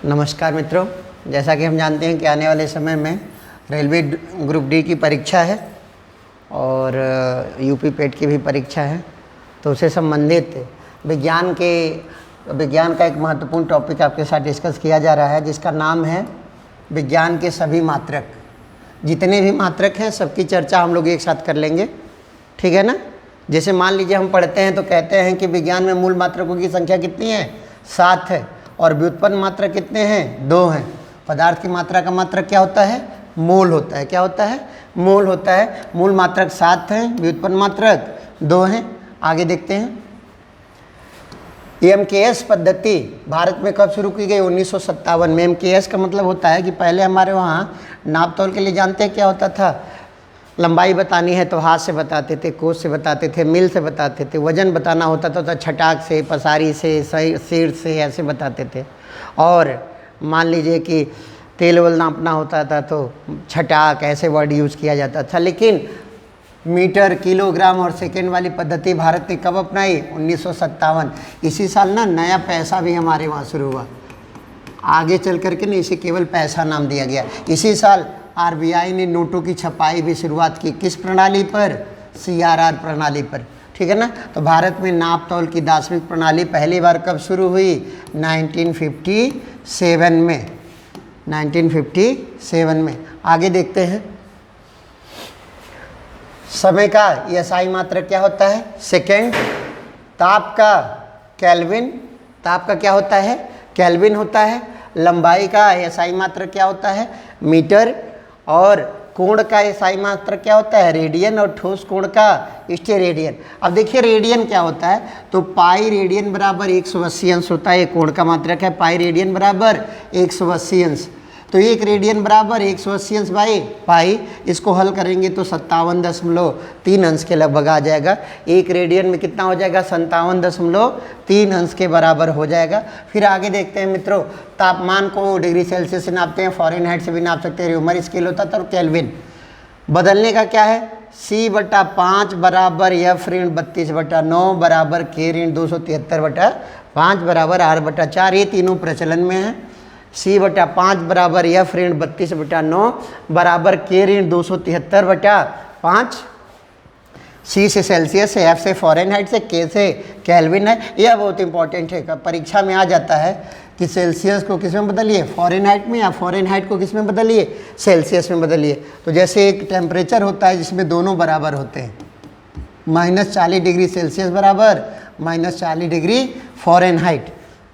नमस्कार मित्रों, जैसा कि हम जानते हैं कि आने वाले समय में रेलवे ग्रुप डी की परीक्षा है और यूपी पेट की भी परीक्षा है। तो उससे संबंधित विज्ञान का एक महत्वपूर्ण टॉपिक आपके साथ डिस्कस किया जा रहा है, जिसका नाम है विज्ञान के सभी मात्रक। जितने भी मात्रक हैं सबकी चर्चा हम लोग एक साथ कर लेंगे, ठीक है ना। जैसे मान लीजिए हम पढ़ते हैं तो कहते हैं कि विज्ञान में मूल मात्रकों की संख्या कितनी है, 7 है, और व्युत्पन्न मात्रक कितने हैं, 2 हैं। पदार्थ की मात्रा का मात्रक क्या होता है, मोल होता है। क्या होता है, मोल होता है। मूल मात्रक 7 हैं, व्युत्पन्न मात्रक 2 हैं। आगे देखते हैं। एमकेएस पद्धति भारत में कब शुरू की गई, 1957 में। एमकेएस का मतलब होता है कि पहले हमारे वहाँ नाप तोल के लिए जानते हैं क्या होता था, लंबाई बतानी है तो हाथ से बताते थे, कोस से बताते थे, मील से बताते थे। वजन बताना होता था तो छटाक से, पसारी से, सिर से, ऐसे बताते थे। और मान लीजिए कि तेल वल नापना होता था तो छटाक, ऐसे वर्ड यूज़ किया जाता था। लेकिन मीटर, किलोग्राम और सेकेंड वाली पद्धति भारत ने कब अपनाई, 1957। इसी साल ना नया पैसा भी हमारे वहाँ शुरू हुआ। आगे चल करके ना इसे केवल पैसा नाम दिया गया। इसी साल आरबीआई ने नोटों की छपाई भी शुरुआत की। किस प्रणाली पर, सीआरआर प्रणाली पर, ठीक है ना। तो भारत में नाप तौल की दार्शनिक प्रणाली पहली बार कब शुरू हुई, 1957 में। 1957 में। आगे देखते हैं। समय का एसआई मात्रक क्या होता है, सेकेंड। ताप का केल्विन, ताप का क्या होता है, केल्विन होता है। लंबाई का एसआई मात्रक क्या होता है, मीटर। और कोण का एसआई मात्रक क्या होता है, रेडियन। और ठोस कोण का स्टेरेडियन। अब देखिए रेडियन क्या होता है, तो पाई रेडियन बराबर 180 अंश होता है। ये कोण का मात्रक है, पाई रेडियन बराबर 180 अंश। तो 1 रेडियन बराबर 180 अंश बाई पाई। इसको हल करेंगे तो 57.3 अंश के लगभग आ जाएगा। 1 रेडियन में कितना हो जाएगा, 57.3 अंश के बराबर हो जाएगा। फिर आगे देखते हैं मित्रों। तापमान को डिग्री सेल्सियस से नापते हैं, फ़ारेनहाइट से भी नाप सकते हैं, र्यूमर स्केल होता था, और केल्विन। बदलने का क्या है, C/5 बराबर F-32/9 बराबर K-273/5 बराबर R/4। ये तीनों प्रचलन में है। C/5 बराबर F-32/9 बराबर K-273/5। C से सेल्सियस है, F से फ़ारेनहाइट से, K से केल्विन है। यह बहुत इंपॉर्टेंट है, परीक्षा में आ जाता है कि सेल्सियस को किस में बदलिए, फ़ारेनहाइट में, या फ़ारेनहाइट को किस में बदलिए, सेल्सियस में बदलिए। तो जैसे एक टेम्परेचर होता है जिसमें दोनों बराबर होते हैं, -40 डिग्री सेल्सियस बराबर -40 डिग्री फ़ारेनहाइट,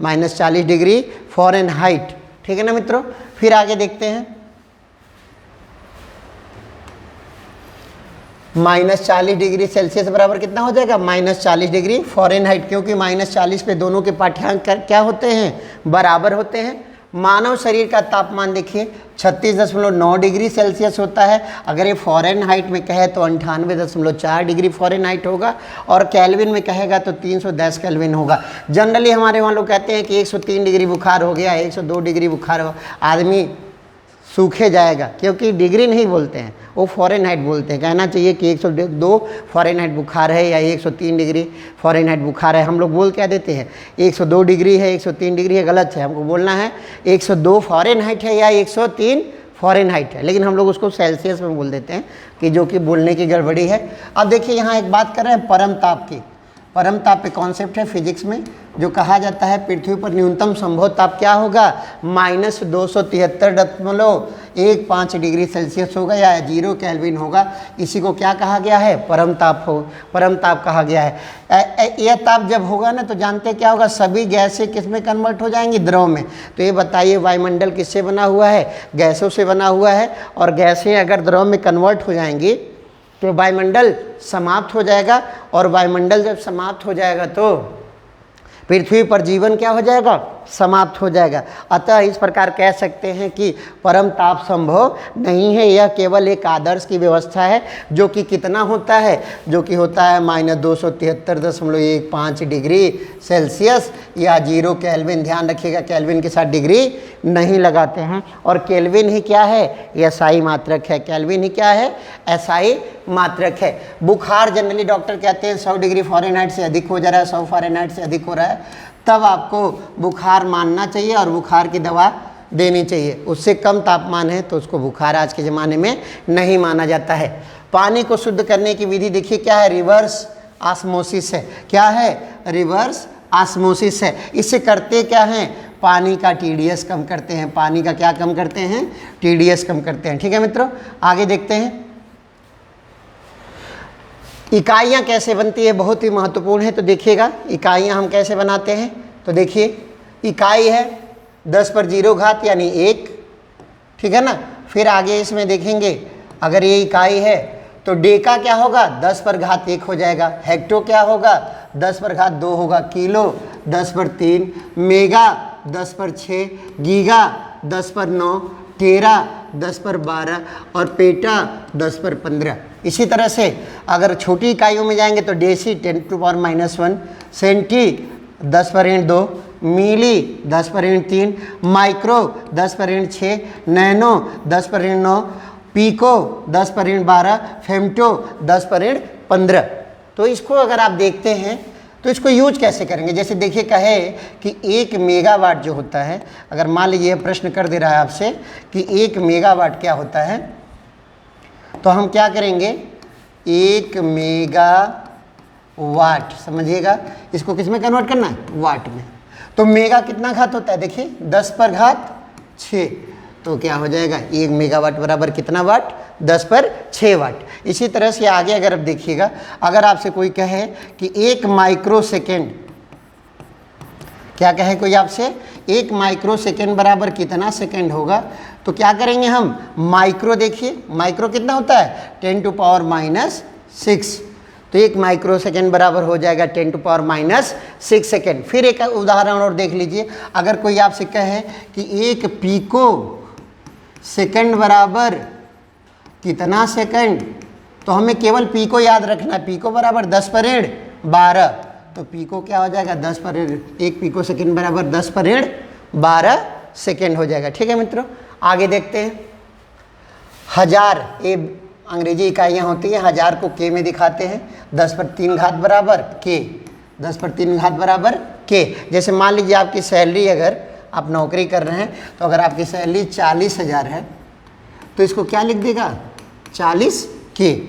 -40 डिग्री फ़ारेनहाइट, ठीक है ना मित्रों। फिर आगे देखते हैं। -40 डिग्री सेल्सियस बराबर कितना हो जाएगा, -40 डिग्री फ़ारेनहाइट, क्योंकि -40 पे दोनों के पाठ्यांक क्या होते हैं, बराबर होते हैं। मानव शरीर का तापमान देखिए 36.9 डिग्री सेल्सियस होता है। अगर ये फ़ारेनहाइट में कहे तो 98.4 डिग्री फ़ारेनहाइट होगा, और केल्विन में कहेगा तो 310 केल्विन होगा। जनरली हमारे वहाँ लोग कहते हैं कि 103 डिग्री बुखार हो गया, 102 डिग्री बुखार हो, आदमी सूखे जाएगा, क्योंकि डिग्री नहीं बोलते हैं, वो फ़ारेनहाइट बोलते हैं। कहना चाहिए कि 102 फ़ारेनहाइट बुखार है या 103 डिग्री फ़ारेनहाइट बुखार है। हम लोग बोल क्या देते हैं, 102 डिग्री है, 103 डिग्री है, गलत है। हमको बोलना है 102 फ़ारेनहाइट है या 103 फ़ारेनहाइट है, लेकिन हम लोग उसको सेल्सियस में बोल देते हैं, कि जो कि बोलने की गड़बड़ी है। अब देखिए यहाँ एक बात कर रहे हैं परम ताप की। परम ताप एक कॉन्सेप्ट है फिजिक्स में, जो कहा जाता है पृथ्वी पर न्यूनतम संभव ताप क्या होगा, -273.15 डिग्री सेल्सियस होगा या 0 केल्विन होगा। इसी को क्या कहा गया है, परम ताप कहा गया है। यह ताप जब होगा ना तो जानते हैं क्या होगा, सभी गैसें किस में कन्वर्ट हो जाएंगी, द्रव में। तो ये बताइए वायुमंडल किससे बना हुआ है, गैसों से बना हुआ है। और गैसें अगर द्रव में कन्वर्ट हो जाएंगी तो वायुमंडल समाप्त हो जाएगा, और वायुमंडल जब समाप्त हो जाएगा तो पृथ्वी पर जीवन क्या हो जाएगा, समाप्त हो जाएगा। अतः इस प्रकार कह सकते हैं कि परम ताप संभव नहीं है, यह केवल एक आदर्श की व्यवस्था है, जो कि कितना होता है, जो कि होता है -273.15 डिग्री सेल्सियस या 0 केल्विन। ध्यान रखिएगा केल्विन के साथ डिग्री नहीं लगाते हैं। और केल्विन ही क्या है, एसआई मात्रक है। केल्विन ही क्या है, एसआई मात्रक है। बुखार जनरली डॉक्टर कहते हैं 100 डिग्री फ़ारेनहाइट से अधिक हो जा रहा है, 100 फ़ारेनहाइट से अधिक हो रहा है तब आपको बुखार मानना चाहिए और बुखार की दवा देनी चाहिए। उससे कम तापमान है तो उसको बुखार आज के ज़माने में नहीं माना जाता है। पानी को शुद्ध करने की विधि देखिए क्या है, रिवर्स ऑस्मोसिस है। क्या है, रिवर्स ऑस्मोसिस है। इससे करते क्या हैं, पानी का टीडीएस कम करते हैं। पानी का क्या कम करते हैं, टीडीएस कम करते हैं। ठीक है मित्रों, आगे देखते हैं इकाइयाँ कैसे बनती है, बहुत ही महत्वपूर्ण है। तो देखिएगा इकाइयाँ हम कैसे बनाते हैं। तो देखिए इकाई है 10 पर 0 घात यानी 1, ठीक है ना। फिर आगे इसमें देखेंगे अगर ये इकाई है तो डेका क्या होगा, 10 पर घात 1 हो जाएगा। हेक्टो क्या होगा, 10 पर घात 2 होगा। किलो 10 पर 3, मेगा 10 पर 6, गीगा 10 पर 9, टेरा 10 पर 12 और पेटा 10 पर 15। इसी तरह से अगर छोटी इकाइयों में जाएंगे तो डेसी 10⁻⁻1, सेंटी 10 पर ऋण 2, मिली 10 पर ऋण 3, माइक्रो 10 पर ऋण 6, नैनो 10 पर ऋण 9, पीको 10 पर ऋण 12, फेम्टो 10 पर ऋण 15। तो इसको अगर आप देखते हैं तो इसको यूज कैसे करेंगे। जैसे देखिए कहे कि 1 मेगावाट जो होता है, अगर मान लीजिए यह प्रश्न कर दे रहा है आपसे कि 1 मेगावाट क्या होता है, तो हम क्या करेंगे, 1 मेगावाट समझिएगा इसको किस में कन्वर्ट करना है, वाट में। तो मेगा कितना घात होता है, देखिए 10 पर घात 6, तो क्या हो जाएगा 1 मेगावाट बराबर कितना वाट, 10 पर 6 वाट। इसी तरह से आगे अगर आप देखिएगा, अगर आपसे कोई कहे कि 1 माइक्रो सेकेंड, क्या कहे कोई आपसे 1 माइक्रो सेकेंड बराबर कितना सेकेंड होगा, तो क्या करेंगे हम, माइक्रो देखिए माइक्रो कितना होता है 10⁻⁻6, तो 1 माइक्रो सेकेंड बराबर हो जाएगा 10⁻⁻6 सेकेंड। फिर एक उदाहरण और देख लीजिए, अगर कोई आपसे कहे कि 1 पीको सेकेंड बराबर कितना सेकेंड, तो हमें केवल पीको याद रखना है। पीको बराबर 10 पर ऋण 12, तो पीको क्या हो जाएगा 10 पर ऋण, 1 पीको सेकेंड बराबर 10 पर ऋण 12 सेकेंड हो जाएगा। ठीक है मित्रों, आगे देखते हैं। 1000 ये अंग्रेजी इकाइयाँ होती हैं, 1000 को के में दिखाते हैं। 10 पर 3 घात बराबर के, 10 पर 3 घात बराबर के। जैसे मान लीजिए आपकी सैलरी, अगर आप नौकरी कर रहे हैं तो अगर आपकी सैलरी 40,000 है तो इसको क्या लिख देगा 40 के,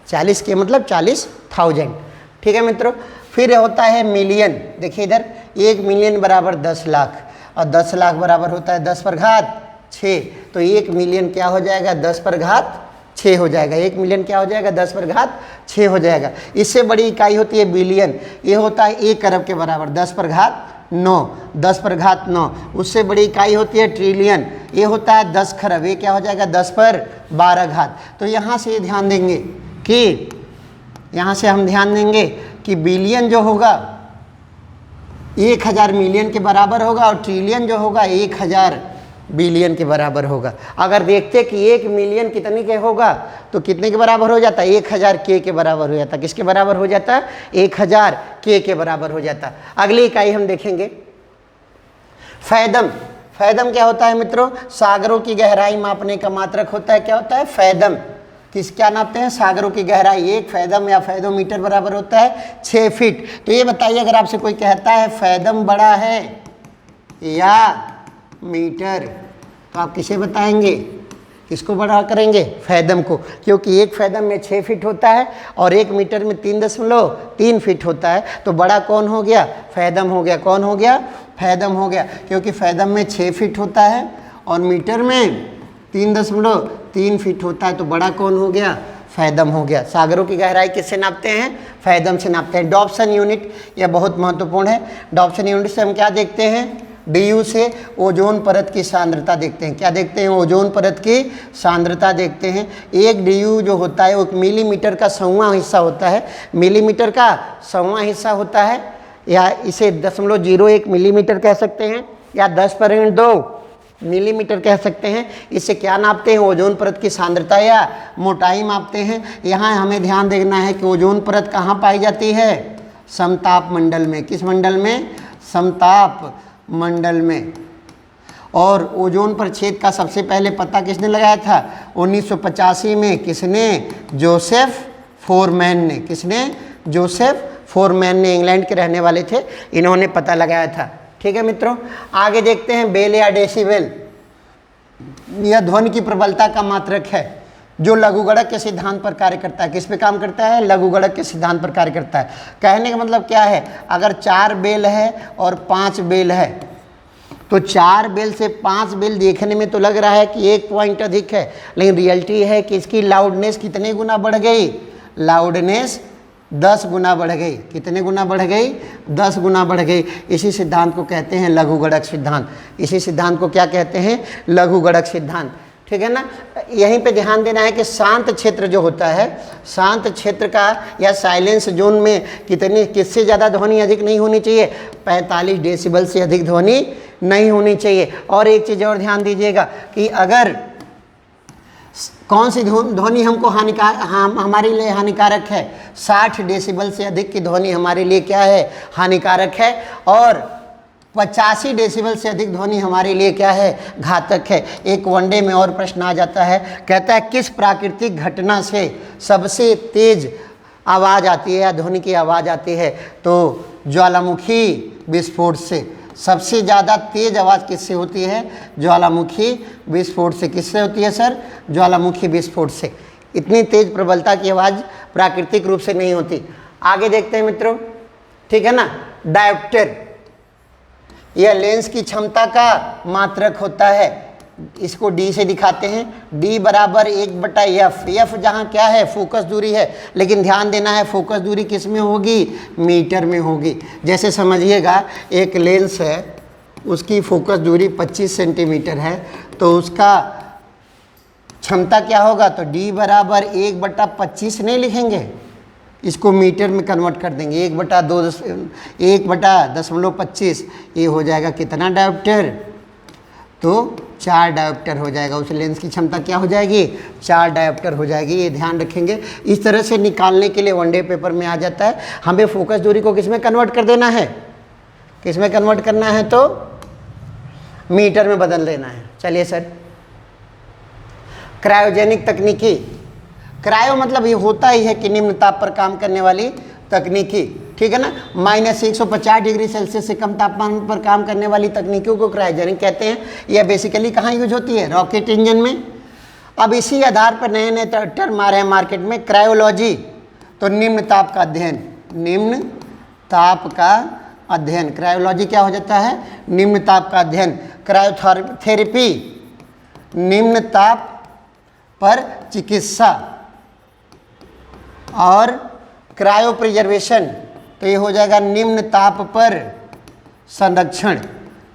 40 के मतलब 40,000। ठीक है मित्रों, फिर होता है मिलियन। देखिए इधर 1 मिलियन बराबर 10 लाख और 10 लाख बराबर होता है 10 पर घात 6, तो 1 मिलियन क्या हो जाएगा 10 पर घात 6 हो जाएगा। 1 मिलियन क्या हो जाएगा 10 पर घात 6 हो जाएगा। इससे बड़ी इकाई होती है बिलियन, ये होता है 1 अरब के बराबर 10 पर घात 9, 10 पर घात 9। उससे बड़ी इकाई होती है ट्रिलियन, ये होता है 10 खरब, ये क्या हो जाएगा 10 पर 12 घात। तो यहाँ से ये ध्यान देंगे कि यहाँ से हम ध्यान देंगे कि बिलियन जो होगा 1000 मिलियन के बराबर होगा और ट्रिलियन जो होगा 1000 बिलियन के बराबर होगा। अगर देखते कि 1 मिलियन कितने के होगा तो कितने के बराबर हो जाता है 1000 के बराबर हो जाता। किसके बराबर हो जाता है 1000 के बराबर हो जाता। अगली इकाई हम देखेंगे फैदम। फैदम क्या होता है मित्रों, सागरों की गहराई मापने का मात्रक होता है। क्या होता है फैदम, क्या नापते हैं सागरों की गहराई। 1 फैदम या फैदोमीटर बराबर होता है 6 फीट। तो ये बताइए अगर आपसे कोई कहता है फैदम बड़ा है या मीटर, तो आप किसे बताएंगे, किसको बड़ा करेंगे, फैदम को, क्योंकि 1 फैदम में 6 फीट होता है और 1 मीटर में 3.3 फीट होता है। तो बड़ा कौन हो गया, फैदम हो गया। कौन हो गया, फैदम हो गया, क्योंकि फैदम में 6 फीट होता है और मीटर में 3.3 फीट होता है। तो बड़ा कौन हो गया, फैदम हो गया। सागरों की गहराई किससे नापते हैं, फैदम से नापते हैं। डॉप्सन यूनिट यह बहुत महत्वपूर्ण है। डॉप्सन यूनिट से हम क्या देखते हैं, DU से ओजोन परत की सांद्रता देखते हैं। क्या देखते हैं, ओजोन परत की सांद्रता देखते हैं। 1 DU जो होता है वो 1 मिलीमीटर का 100वां हिस्सा होता है। मिलीमीटर का 100वां हिस्सा होता है, या इसे 0.01 मिलीमीटर कह सकते हैं या 10 पर ऋण 2 मिलीमीटर कह सकते हैं। इससे क्या नापते हैं, ओजोन परत की सांद्रता या मोटाई मापते हैं। यहाँ हमें ध्यान देना है कि ओजोन परत कहाँ पाई जाती है, समताप मंडल में। किस मंडल में, समताप मंडल में। और ओजोन पर छेद का सबसे पहले पता किसने लगाया था, 1985 में। किसने, जोसेफ फोरमैन ने। किसने, जोसेफ फोरमैन ने, इंग्लैंड के रहने वाले थे, इन्होंने पता लगाया था। ठीक है मित्रों, आगे देखते हैं बेल या डेसिबल। यह ध्वनि की प्रबलता का मात्रक है जो लघुगणक के सिद्धांत पर कार्य करता है। किस पे काम करता है? लघुगणक के सिद्धांत पर कार्य करता है। कहने का मतलब क्या है, अगर 4 बेल है और 5 बेल है तो 4 बेल से 5 बेल देखने में तो लग रहा है कि 1 पॉइंट अधिक है, लेकिन रियलिटी है कि इसकी लाउडनेस कितने गुना बढ़ गई? लाउडनेस 10 गुना बढ़ गई। कितने गुना बढ़ गई? 10 गुना बढ़ गई। इसी सिद्धांत को कहते हैं लघुगणक सिद्धांत। इसी सिद्धांत को क्या कहते हैं? लघुगणक सिद्धांत। ठीक है ना। यहीं पे ध्यान देना है कि शांत क्षेत्र जो होता है, शांत क्षेत्र का या साइलेंस जोन में किससे ज़्यादा ध्वनि अधिक नहीं होनी चाहिए? 45 डेसिबल से अधिक ध्वनि नहीं होनी चाहिए। और एक चीज़ और ध्यान दीजिएगा कि अगर कौन सी ध्वनि हमको हमारे लिए हानिकारक है? 60 डेसिबल से अधिक की ध्वनि हमारे लिए क्या है? हानिकारक है। और 85 डेसिबल से अधिक ध्वनि हमारे लिए क्या है? घातक है। एक वनडे में और प्रश्न आ जाता है, कहता है किस प्राकृतिक घटना से सबसे तेज आवाज़ आती है या ध्वनि की आवाज़ आती है? तो ज्वालामुखी विस्फोट से। सबसे ज़्यादा तेज आवाज़ किससे होती है? ज्वालामुखी विस्फोट से। किससे होती है सर? ज्वालामुखी विस्फोट से। इतनी तेज प्रबलता की आवाज़ प्राकृतिक रूप से नहीं होती। आगे देखते हैं मित्रों, ठीक है ना। डायोप्टर, यह लेंस की क्षमता का मात्रक होता है। इसको डी से दिखाते हैं। डी बराबर 1/f। एफ जहाँ क्या है? फोकस दूरी है, लेकिन ध्यान देना है फोकस दूरी किस में होगी? मीटर में होगी। जैसे समझिएगा एक लेंस है, उसकी फोकस दूरी 25 सेंटीमीटर है, तो उसका क्षमता क्या होगा? तो डी बराबर 1/25 नहीं लिखेंगे, इसको मीटर में कन्वर्ट कर देंगे। 1/0.25 ये हो जाएगा कितना डायोप्टर? तो 4 डायोप्टर हो जाएगा। उस लेंस की क्षमता क्या हो जाएगी? 4 डायोप्टर हो जाएगी। ये ध्यान रखेंगे। इस तरह से निकालने के लिए वनडे पेपर में आ जाता है। हमें फोकस दूरी को किस में कन्वर्ट कर देना है? किस में कन्वर्ट करना है? तो मीटर में बदल देना है। चलिए सर, क्रायोजेनिक तकनीकी। क्रायो मतलब ये होता ही है कि निम्न ताप पर काम करने वाली तकनीकी। ठीक है ना। -150 डिग्री सेल्सियस से कम तापमान पर काम करने वाली तकनीकों को क्रायोजेनिक कहते हैं। यह बेसिकली कहाँ यूज होती है? रॉकेट इंजन में। अब इसी आधार पर नए नए टर्म आ रहे हैं मार्केट में। क्रायोलॉजी, तो निम्न ताप का अध्ययन। निम्न ताप का अध्ययन। क्रायोलॉजी क्या हो जाता है? निम्न ताप का अध्ययन। क्रायोथेरेपी, निम्न ताप पर चिकित्सा। और क्रायो प्रिजर्वेशन, तो ये हो जाएगा निम्न ताप पर संरक्षण।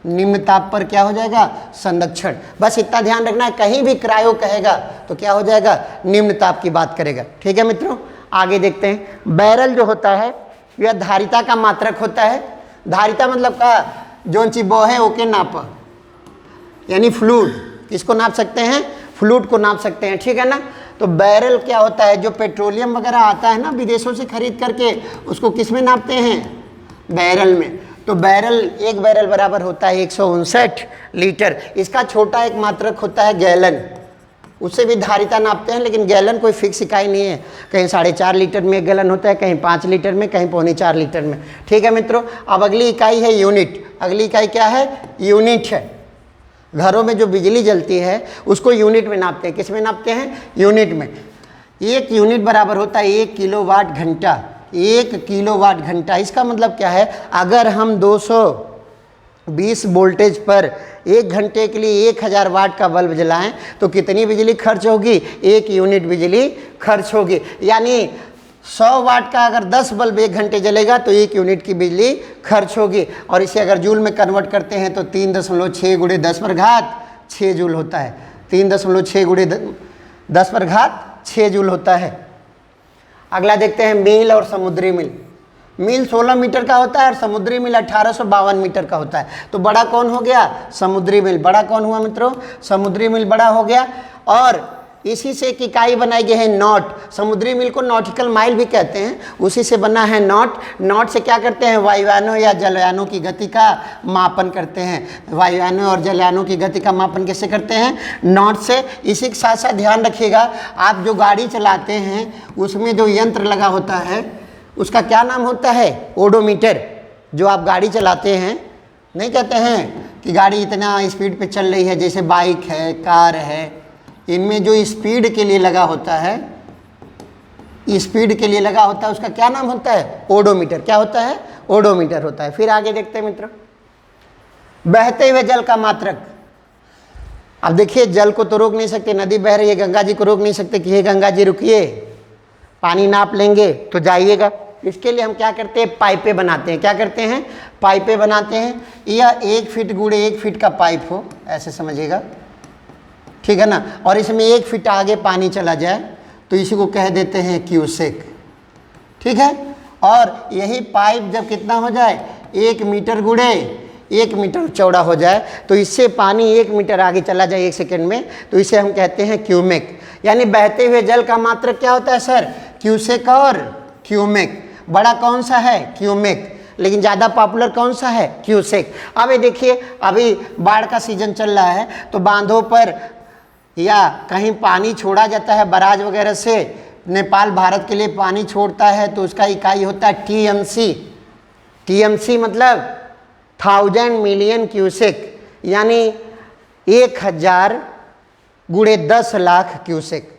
निम्न ताप पर क्या हो जाएगा? संरक्षण। बस इतना ध्यान रखना है, कहीं भी क्रायो कहेगा तो क्या हो जाएगा? निम्न ताप की बात करेगा। ठीक है मित्रों, आगे देखते हैं। बैरल जो होता है यह धारिता का मात्रक होता है। धारिता मतलब का जो चीज बो है ओके नाप, यानी फ्लूइड। किसको नाप सकते हैं? फ्लूइड को नाप सकते हैं। ठीक है ना। तो बैरल क्या होता है? जो पेट्रोलियम वगैरह आता है ना विदेशों से खरीद करके, उसको किस में नापते हैं? बैरल में। तो बैरल, एक बैरल बराबर होता है 159 लीटर। इसका छोटा एक मात्रक होता है गैलन, उससे भी धारिता नापते हैं, लेकिन गैलन कोई फिक्स इकाई नहीं है। कहीं 4.5 लीटर में एक गैलन होता है, कहीं 5 लीटर में, कहीं 3.25 लीटर में। ठीक है मित्रों। अब अगली इकाई है यूनिट। अगली इकाई क्या है? यूनिट है। घरों में जो बिजली जलती है उसको यूनिट में नापते हैं। किस में नापते हैं? यूनिट में। 1 यूनिट बराबर होता है 1 किलोवाट घंटा। 1 किलोवाट घंटा। इसका मतलब क्या है? अगर हम 220 वोल्टेज पर 1 घंटे के लिए 1000 वाट का बल्ब जलाएं तो कितनी बिजली खर्च होगी? 1 यूनिट बिजली खर्च होगी। यानी 100 वाट का अगर 10 बल्ब 1 घंटे जलेगा तो 1 यूनिट की बिजली खर्च होगी। और इसे अगर जूल में कन्वर्ट करते हैं तो 3.6 × 10⁻6 जूल होता है। 3.6 × 10⁻6 जूल होता है। अगला देखते हैं मील और समुद्री मील। मील 16 मीटर का होता है और समुद्री मील 1852 मीटर का होता है। तो बड़ा कौन हो गया? समुद्री मील। बड़ा कौन हुआ मित्रों? समुद्री मील बड़ा हो गया। और इसी से एक इकाई बनाई गई है नॉट। समुद्री मील को नॉटिकल माइल भी कहते हैं, उसी से बना है नॉट। नॉट से क्या करते हैं? वायुयानों या जलयानों की गति का मापन करते हैं। वायुयानों और जलयानों की गति का मापन कैसे करते हैं? नॉट से। इसी के साथ साथ ध्यान रखिएगा, आप जो गाड़ी चलाते हैं उसमें जो यंत्र लगा होता है उसका क्या नाम होता है? ओडोमीटर। जो आप गाड़ी चलाते हैं, नहीं कहते हैं कि गाड़ी इतना स्पीड पे चल रही है, जैसे बाइक है, कार है, इनमें जो स्पीड के लिए लगा होता है, स्पीड के लिए लगा होता है, उसका क्या नाम होता है? ओडोमीटर। क्या होता है? ओडोमीटर होता है। फिर आगे देखते हैं मित्रों, बहते हुए जल का मात्रक। अब देखिए, जल को तो रोक नहीं सकते, नदी बह रही है, गंगा जी को रोक नहीं सकते कि हे गंगा जी रुकिए, पानी नाप लेंगे तो जाइएगा। इसके लिए हम क्या करते हैं? पाइपें बनाते हैं। क्या करते हैं? पाइपें बनाते हैं। यह 1 फीट गुणे 1 फीट का पाइप हो, ऐसे समझिएगा, ठीक है ना, और इसमें 1 फीट आगे पानी चला जाए तो इसी को कह देते हैं क्यूसेक, ठीक है। और यही पाइप जब कितना हो जाए? 1 मीटर गुणे 1 मीटर चौड़ा हो जाए, तो इससे पानी 1 मीटर आगे चला जाए 1 सेकेंड में, तो इसे हम कहते हैं क्यूमेक। यानी बहते हुए जल का मात्रक क्या होता है सर? क्यूसेक और क्यूमेक। बड़ा कौन सा है? क्यूमेक। लेकिन ज़्यादा पॉपुलर कौन सा है? क्यूसेक। अब ये देखिए, अभी बाढ़ का सीजन चल रहा है, तो बांधों पर या कहीं पानी छोड़ा जाता है बराज वगैरह से, नेपाल भारत के लिए पानी छोड़ता है, तो उसका इकाई होता है टीएमसी। टीएमसी मतलब 1000 मिलियन क्यूसेक, यानी 1000 गुणे 10 लाख क्यूसेक।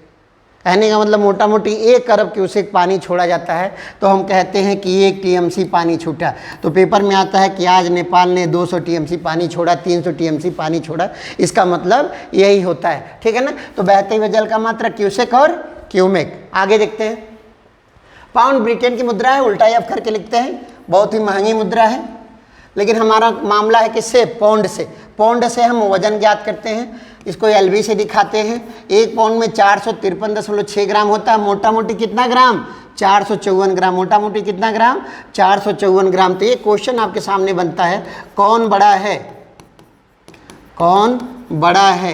कहने का मतलब मोटा मोटी 1 अरब क्यूसेक पानी छोड़ा जाता है, तो हम कहते हैं कि 1 टीएमसी पानी छूटा। तो पेपर में आता है कि आज नेपाल ने 200 टीएमसी पानी छोड़ा, 300 टीएमसी पानी छोड़ा, इसका मतलब यही होता है, ठीक है ना। तो बहते हुए जल का मात्रा क्यूसेक और क्यूमेक। आगे देखते हैं, पाउंड ब्रिटेन की मुद्रा है, उल्टा एफ करके लिखते हैं, बहुत ही महंगी मुद्रा है, लेकिन हमारा मामला है किससे? पौंड से। पौंड से हम वजन ज्ञात करते हैं, इसको एलबी से दिखाते हैं। 1 पौंड में 453.6 ग्राम होता है। मोटा मोटी कितना ग्राम? 454 ग्राम। मोटा मोटी कितना ग्राम? 454 ग्राम। तो ये क्वेश्चन आपके सामने बनता है, कौन बड़ा है? कौन बड़ा है,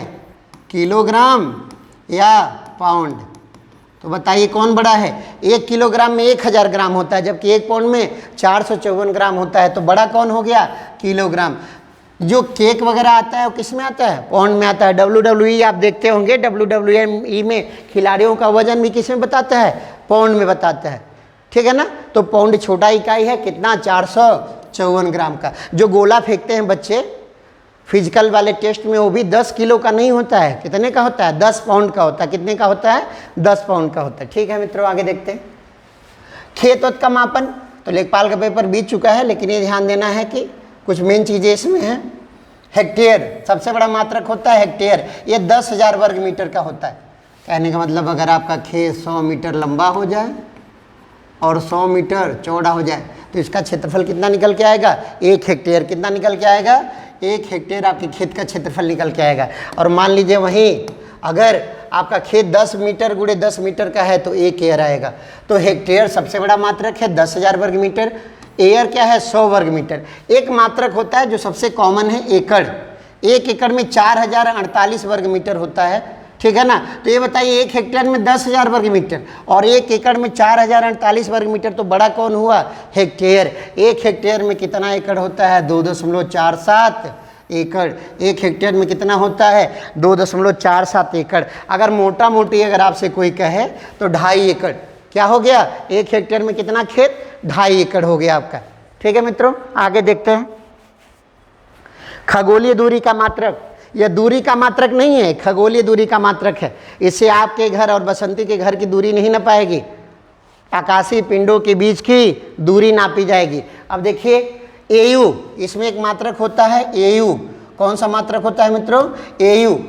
किलोग्राम या पाउंड? तो बताइए कौन बड़ा है? 1 किलोग्राम में 1000 ग्राम होता है, जबकि 1 पौंड में 454 ग्राम होता है। तो बड़ा कौन हो गया? किलोग्राम। जो केक वगैरह आता है वो किस में आता है? पौंड में आता है। WWE आप देखते होंगे, WWE में खिलाड़ियों का वजन भी किस में बताता है? पौंड में बताता है, ठीक है ना। तो पौंड छोटा इकाई है, कितना? 454 ग्राम का। जो गोला फेंकते हैं बच्चे फिजिकल वाले टेस्ट में, वो भी 10 किलो का नहीं होता है। कितने का होता है? 10 पाउंड का होता है। कितने का होता है? 10 पाउंड का होता है, ठीक है मित्रों। आगे देखते हैं, खेत वत का मापन। तो लेखपाल का पेपर बीत चुका है, लेकिन ये ध्यान देना है कि कुछ मेन चीज़ें इसमें हैं। हेक्टेयर सबसे बड़ा मात्रक होता है, हेक्टेयर। ये 10,000 वर्ग मीटर का होता है। कहने का मतलब अगर आपका खेत 100 मीटर लंबा हो जाए और 100 मीटर चौड़ा हो जाए, तो इसका क्षेत्रफल कितना निकल के आएगा? 1 हेक्टेयर। कितना निकल के आएगा? 1 हेक्टेयर आपके खेत का क्षेत्रफल निकल के आएगा। और मान लीजिए वहीं अगर आपका खेत 10 मीटर गुणे 10 मीटर का है, तो 1 एयर आएगा। तो हेक्टेयर सबसे बड़ा मात्रक है, 10,000 वर्ग मीटर। एयर क्या है? 100 वर्ग मीटर। एक मात्रक होता है जो सबसे कॉमन है, एकड़। 1 एकड़ में 4048 वर्ग मीटर होता है, ठीक है ना। तो ये बताइए, 1 हेक्टेयर में 10,000 वर्ग मीटर और 1 एकड़ में 4048 वर्ग मीटर, तो बड़ा कौन हुआ? हेक्टेयर। 1 हेक्टेयर में कितना एकड़ होता है? 2.47 एकड़। 1 हेक्टेयर में कितना होता है? 2.47 एकड़। अगर मोटा मोटी अगर आपसे कोई कहे तो 2.5 एकड़। क्या हो गया? 1 हेक्टेयर में कितना खेत? 2.5 एकड़ हो गया आपका, ठीक है मित्रों। आगे देखते हैं, खगोलीय दूरी का मात्रक। यह दूरी का मात्रक नहीं है, खगोलीय दूरी का मात्रक है। इससे आपके घर और बसंती के घर की दूरी नहीं ना पाएगी, आकाशीय पिंडों के बीच की दूरी नापी जाएगी। अब देखिए, एयू, इसमें एक मात्रक होता है एयू। कौन सा मात्रक होता है मित्रों? एयू।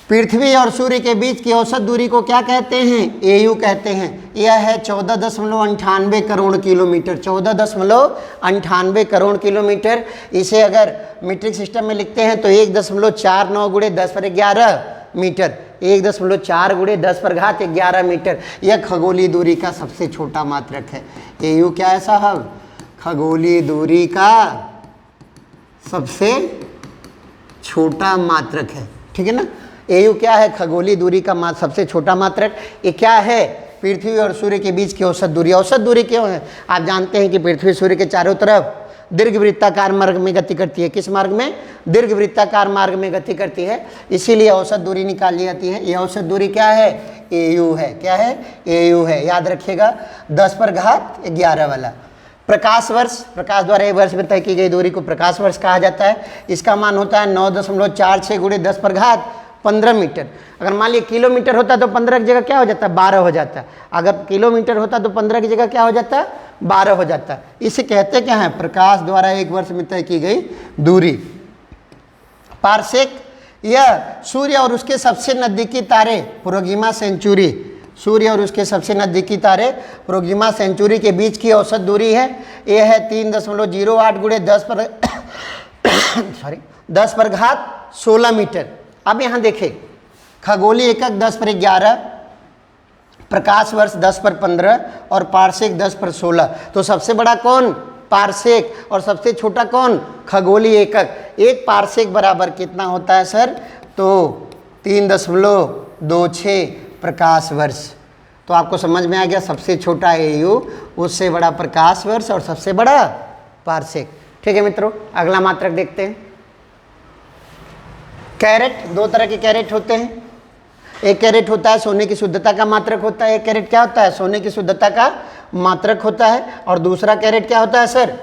पृथ्वी और सूर्य के बीच की औसत दूरी को क्या कहते हैं? एयू कहते हैं। यह है 14.98 करोड़ किलोमीटर। 14.98 करोड़ किलोमीटर। इसे अगर मीट्रिक सिस्टम में लिखते हैं तो 1.49 गुणे 10⁻11 मीटर। 1.4 गुणे 10⁻11 मीटर। यह खगोलीय दूरी का सबसे छोटा मात्रक है। एयू क्या है साहब? खगोलीय दूरी का सबसे छोटा मात्रक है, ठीक है ना। एयू क्या है? खगोलीय दूरी का सबसे छोटा मात्रक। ये क्या है? पृथ्वी और सूर्य के बीच की औसत दूरी। औसत दूरी क्यों है? आप जानते हैं कि पृथ्वी सूर्य के चारों तरफ दीर्घवृत्ताकार मार्ग में गति करती है। किस मार्ग में? दीर्घवृत्ताकार मार्ग में गति करती है, इसीलिए औसत दूरी निकाली जाती है। ये औसत दूरी क्या है? AU है। क्या है? AU है, याद रखिएगा, 10⁻11 वाला। प्रकाश वर्ष, प्रकाश द्वारा एक वर्ष में तय की गई दूरी को प्रकाश वर्ष कहा जाता है। इसका मान होता है 9.46 × 10⁻15 मीटर। अगर मान लीजिए किलोमीटर होता तो 15 की जगह क्या हो जाता है? 12 हो जाता है। अगर किलोमीटर होता तो 15 की जगह क्या हो जाता है? 12 हो जाता है। इसे कहते क्या है? प्रकाश द्वारा एक वर्ष में तय की गई दूरी। पारसेक, यह सूर्य और उसके सबसे नजदीकी तारे प्रोक्सिमा सेंचुरी, सूर्य और उसके सबसे नजदीकी तारे प्रोक्सिमा सेंचुरी के बीच की औसत दूरी है। यह है 3.08 × 10⁻16 मीटर। अब यहाँ देखें, खगोलीय एकक 10⁻11, प्रकाश वर्ष 10/15 और पारसेक 10/16। तो सबसे बड़ा कौन? पारसेक। और सबसे छोटा कौन? खगोलीय एकक। एक पारसेक बराबर कितना होता है सर? तो 3.26 प्रकाश वर्ष। तो आपको समझ में आ गया, सबसे छोटा AU, उससे बड़ा प्रकाश वर्ष और सबसे बड़ा पारसेक। ठीक है मित्रों, अगला मात्रक देखते हैं। कैरेट, दो तरह के कैरेट होते हैं। एक कैरेट होता है सोने की शुद्धता का मात्रक होता है। एक कैरेट क्या होता है? सोने की शुद्धता का मात्रक होता है। और दूसरा कैरेट क्या होता है सर?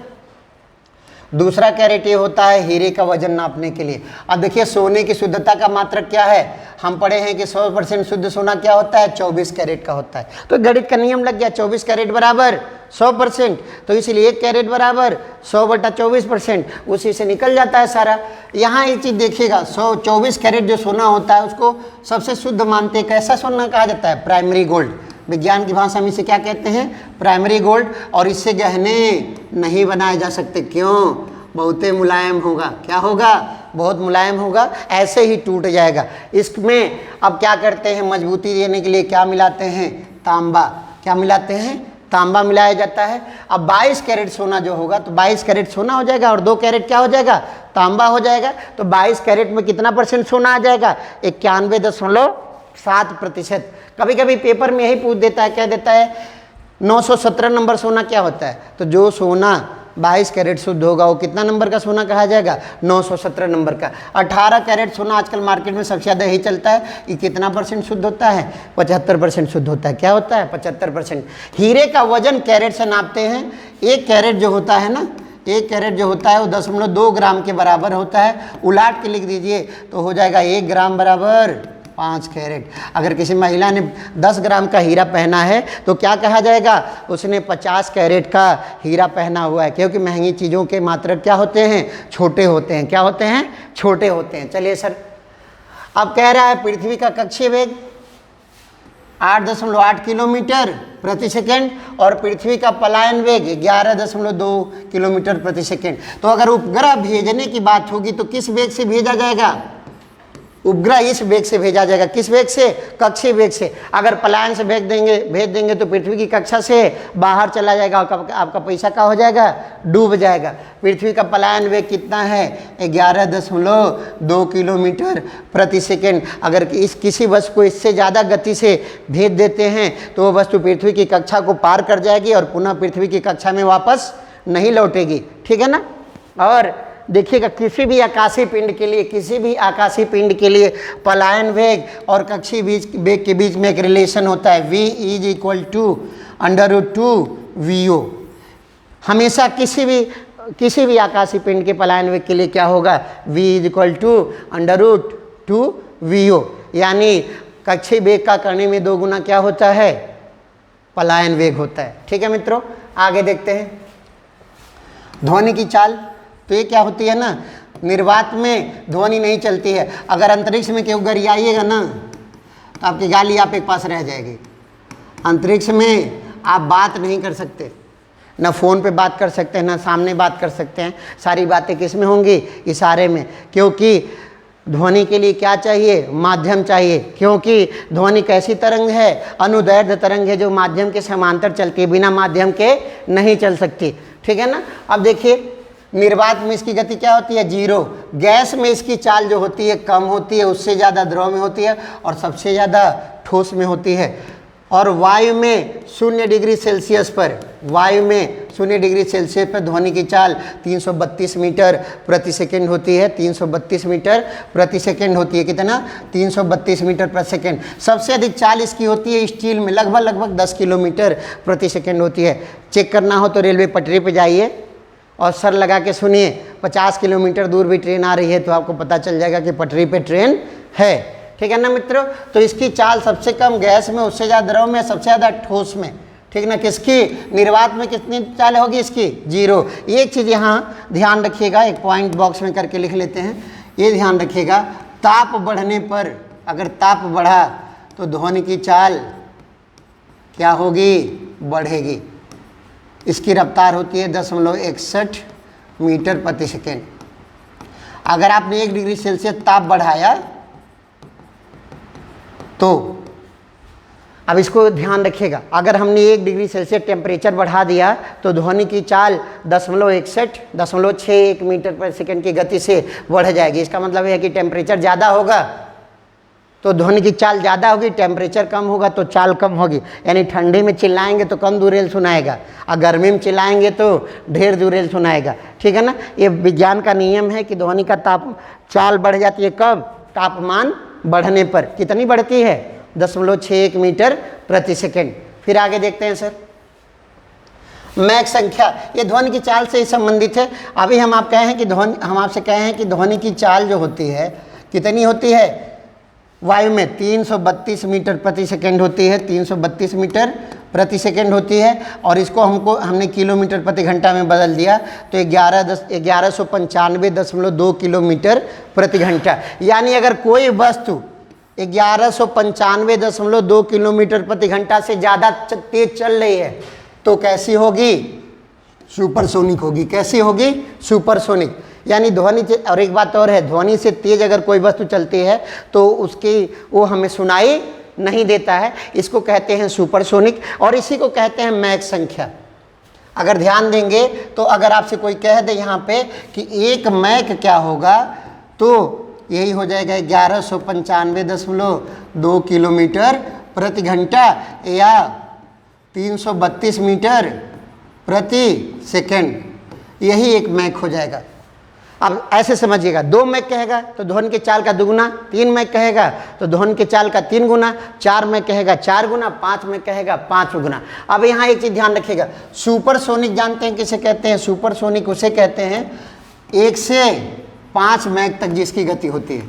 दूसरा कैरेट ये होता है हीरे का वजन नापने के लिए। अब देखिए, सोने की शुद्धता का मात्रक क्या है? हम पढ़े हैं कि 100% शुद्ध सोना क्या होता है? 24 कैरेट का होता है। तो गणित का नियम लग गया, 24 कैरेट बराबर 100%। तो इसलिए 1 कैरेट बराबर 100/24%, उसी से निकल जाता है सारा। यहाँ एक चीज़ देखिएगा, 124 कैरेट जो सोना होता है उसको सबसे शुद्ध मानते हैं। कैसा सोना कहा जाता है? Primary gold. विज्ञान की भाषा में इसे क्या कहते हैं? Primary gold. और इससे गहने नहीं बनाए जा सकते। क्यों? बहुते मुलायम होगा। क्या होगा? बहुत मुलायम होगा, ऐसे ही टूट जाएगा। इसमें अब क्या करते हैं? मजबूती देने के लिए क्या मिलाते हैं? तांबा। क्या मिलाते हैं? तांबा मिलाया जाता है। अब 22 कैरेट सोना जो होगा, तो 22 कैरेट सोना हो जाएगा और 2 कैरेट क्या हो जाएगा? तांबा हो जाएगा। तो 22 कैरेट में कितना % सोना आ जाएगा? 91.7%। कभी कभी पेपर में यही पूछ देता है, क्या देता है? 917 नंबर सोना क्या होता है? तो जो सोना 22 कैरेट शुद्ध होगा वो कितना नंबर का सोना कहा जाएगा? 917 नंबर का। 18 कैरेट सोना आजकल मार्केट में सबसे ज़्यादा यही चलता है। ये कितना % शुद्ध होता है? 75% शुद्ध होता है। क्या होता है? 75%। हीरे का वजन कैरेट से नापते हैं। एक कैरेट जो होता है ना, एक कैरेट जो होता है वो 0.2 ग्राम के बराबर होता है। उलाट के लिख दीजिए तो हो जाएगा 1 ग्राम बराबर 5 कैरेट। अगर किसी महिला ने 10 ग्राम का हीरा पहना है तो क्या कहा जाएगा? उसने 50 कैरेट का हीरा पहना हुआ है, क्योंकि महंगी चीज़ों के मात्रक क्या होते हैं? छोटे होते हैं। क्या होते हैं? छोटे होते हैं। चलिए सर, अब कह रहा है पृथ्वी का कक्षीय वेग 8.8 किलोमीटर प्रति सेकेंड और पृथ्वी का पलायन वेग 11.2 किलोमीटर प्रति सेकेंड। तो अगर उपग्रह भेजने की बात होगी तो किस वेग से भेजा जाएगा? उपग्रह इस वेग से भेजा जाएगा। किस वेग से? कक्षीय वेग से। अगर पलायन से भेज देंगे तो पृथ्वी की कक्षा से बाहर चला जाएगा और आपका पैसा क्या हो जाएगा? डूब जाएगा। पृथ्वी का पलायन वेग कितना है? 11.2 किलोमीटर प्रति सेकेंड। अगर किसी वस्तु को इससे ज़्यादा गति से भेज देते हैं तो वो वस्तु पृथ्वी की कक्षा को पार कर जाएगी और पुनः पृथ्वी की कक्षा में वापस नहीं लौटेगी। ठीक है ना? और देखिएगा, किसी भी आकाशीय पिंड के लिए पलायन वेग और कक्षीय वेग के बीच में एक रिलेशन होता है, v = √2 VO। हमेशा किसी भी आकाशीय पिंड के पलायन वेग के लिए क्या होगा? v = √2 VO। यानी कक्षीय वेग का करने में 2 गुना क्या होता है? पलायन वेग होता है। ठीक है मित्रों, आगे देखते हैं। ध्वनि की चाल, तो ये क्या होती है ना, निर्वात में ध्वनि नहीं चलती है। अगर अंतरिक्ष में केहू गरियाइएगा ना तो आपकी गाली आप एक पास रह जाएगी। अंतरिक्ष में आप बात नहीं कर सकते, ना फ़ोन पे बात कर सकते हैं, ना सामने बात कर सकते हैं। सारी बातें किस में होंगी? इशारे में। क्योंकि ध्वनि के लिए क्या चाहिए? माध्यम चाहिए। क्योंकि ध्वनि कैसी तरंग है? अनुदैर्ध्य तरंग है, जो माध्यम के समांतर चलती है, बिना माध्यम के नहीं चल सकती। ठीक है ना? अब देखिए, निर्वात में इसकी गति क्या होती है? 0। गैस में इसकी चाल जो होती है कम होती है, उससे ज़्यादा द्रव में होती है और सबसे ज़्यादा ठोस में होती है। और वायु में 0 डिग्री सेल्सियस पर वायु में 0 डिग्री सेल्सियस पर ध्वनि की चाल 332 मीटर प्रति सेकंड होती है। 332 मीटर प्रति सेकंड होती है। कितना? 332 मीटर प्रति सेकंड। सबसे अधिक चाल इसकी होती है स्टील में, लगभग 10 किलोमीटर प्रति सेकंड होती है। चेक करना हो तो रेलवे पटरी पर जाइए और सर लगा के सुनिए, 50 किलोमीटर दूर भी ट्रेन आ रही है तो आपको पता चल जाएगा कि पटरी पे ट्रेन है। ठीक है ना मित्रों? तो इसकी चाल सबसे कम गैस में, उससे ज़्यादा द्रव में, सबसे ज़्यादा ठोस में। ठीक ना? किसकी? निर्वात में कितनी चाल होगी इसकी? 0। एक चीज़ यहाँ ध्यान रखिएगा, एक पॉइंट बॉक्स में करके लिख लेते हैं। ये ध्यान रखिएगा, ताप बढ़ने पर, अगर ताप बढ़ा तो ध्वनि की चाल क्या होगी? बढ़ेगी। इसकी रफ्तार होती है 0.61 मीटर प्रति सेकेंड। अगर आपने 1 डिग्री सेल्सियस ताप बढ़ाया तो, अब इसको ध्यान रखिएगा, अगर हमने 1 डिग्री सेल्सियस टेम्परेचर बढ़ा दिया तो ध्वनि की चाल 0.61 मीटर प्रति सेकेंड की गति से बढ़ जाएगी। इसका मतलब है कि टेम्परेचर ज़्यादा होगा तो ध्वनि की चाल ज़्यादा होगी, टेम्परेचर कम होगा तो चाल कम होगी। यानी ठंडी में चिल्लाएंगे तो कम दूरेल सुनाएगा और गर्मी में चिल्लाएंगे तो ढेर दूरेल सुनाएगा। ठीक है ना? ये विज्ञान का नियम है कि ध्वनि का चाल बढ़ जाती है कब? तापमान बढ़ने पर। कितनी बढ़ती है? 0.61 मीटर प्रति सेकेंड। फिर आगे देखते हैं सर, मैक संख्या, ये ध्वनि की चाल से ही संबंधित है। अभी हम आपसे कहे हैं कि ध्वनि की चाल जो होती है कितनी होती है? वायु में 332 मीटर प्रति सेकेंड होती है। 332 मीटर प्रति सेकेंड होती है और इसको हमने किलोमीटर प्रति घंटा में बदल दिया तो 1195.2 किलोमीटर प्रति घंटा। यानी अगर कोई वस्तु 1195.2 किलोमीटर प्रति घंटा से ज़्यादा तेज चल रही है तो कैसी होगी? सुपरसोनिक होगी। कैसी होगी? सुपरसोनिक। यानी ध्वनि, और एक बात और है, ध्वनि से तेज अगर कोई वस्तु चलती है तो वो हमें सुनाई नहीं देता है। इसको कहते हैं सुपरसोनिक और इसी को कहते हैं मैक संख्या। अगर ध्यान देंगे तो अगर आपसे कोई कह दे यहाँ पे कि 1 मैक क्या होगा तो यही हो जाएगा 1195.2 किलोमीटर प्रति घंटा या 332 मीटर प्रति सेकेंड। यही 1 मैक हो जाएगा। अब ऐसे समझिएगा, 2 मैक कहेगा तो ध्वनि की चाल का दुगुना, 3 मैक कहेगा तो ध्वनि की चाल का 3 गुना, 4 मैक कहेगा 4 गुना, 5 मैक कहेगा 5 गुना। अब यहाँ एक चीज़ ध्यान रखिएगा, सुपरसोनिक जानते हैं किसे कहते हैं? सुपरसोनिक उसे कहते हैं 1 से 5 मैक तक जिसकी गति होती है।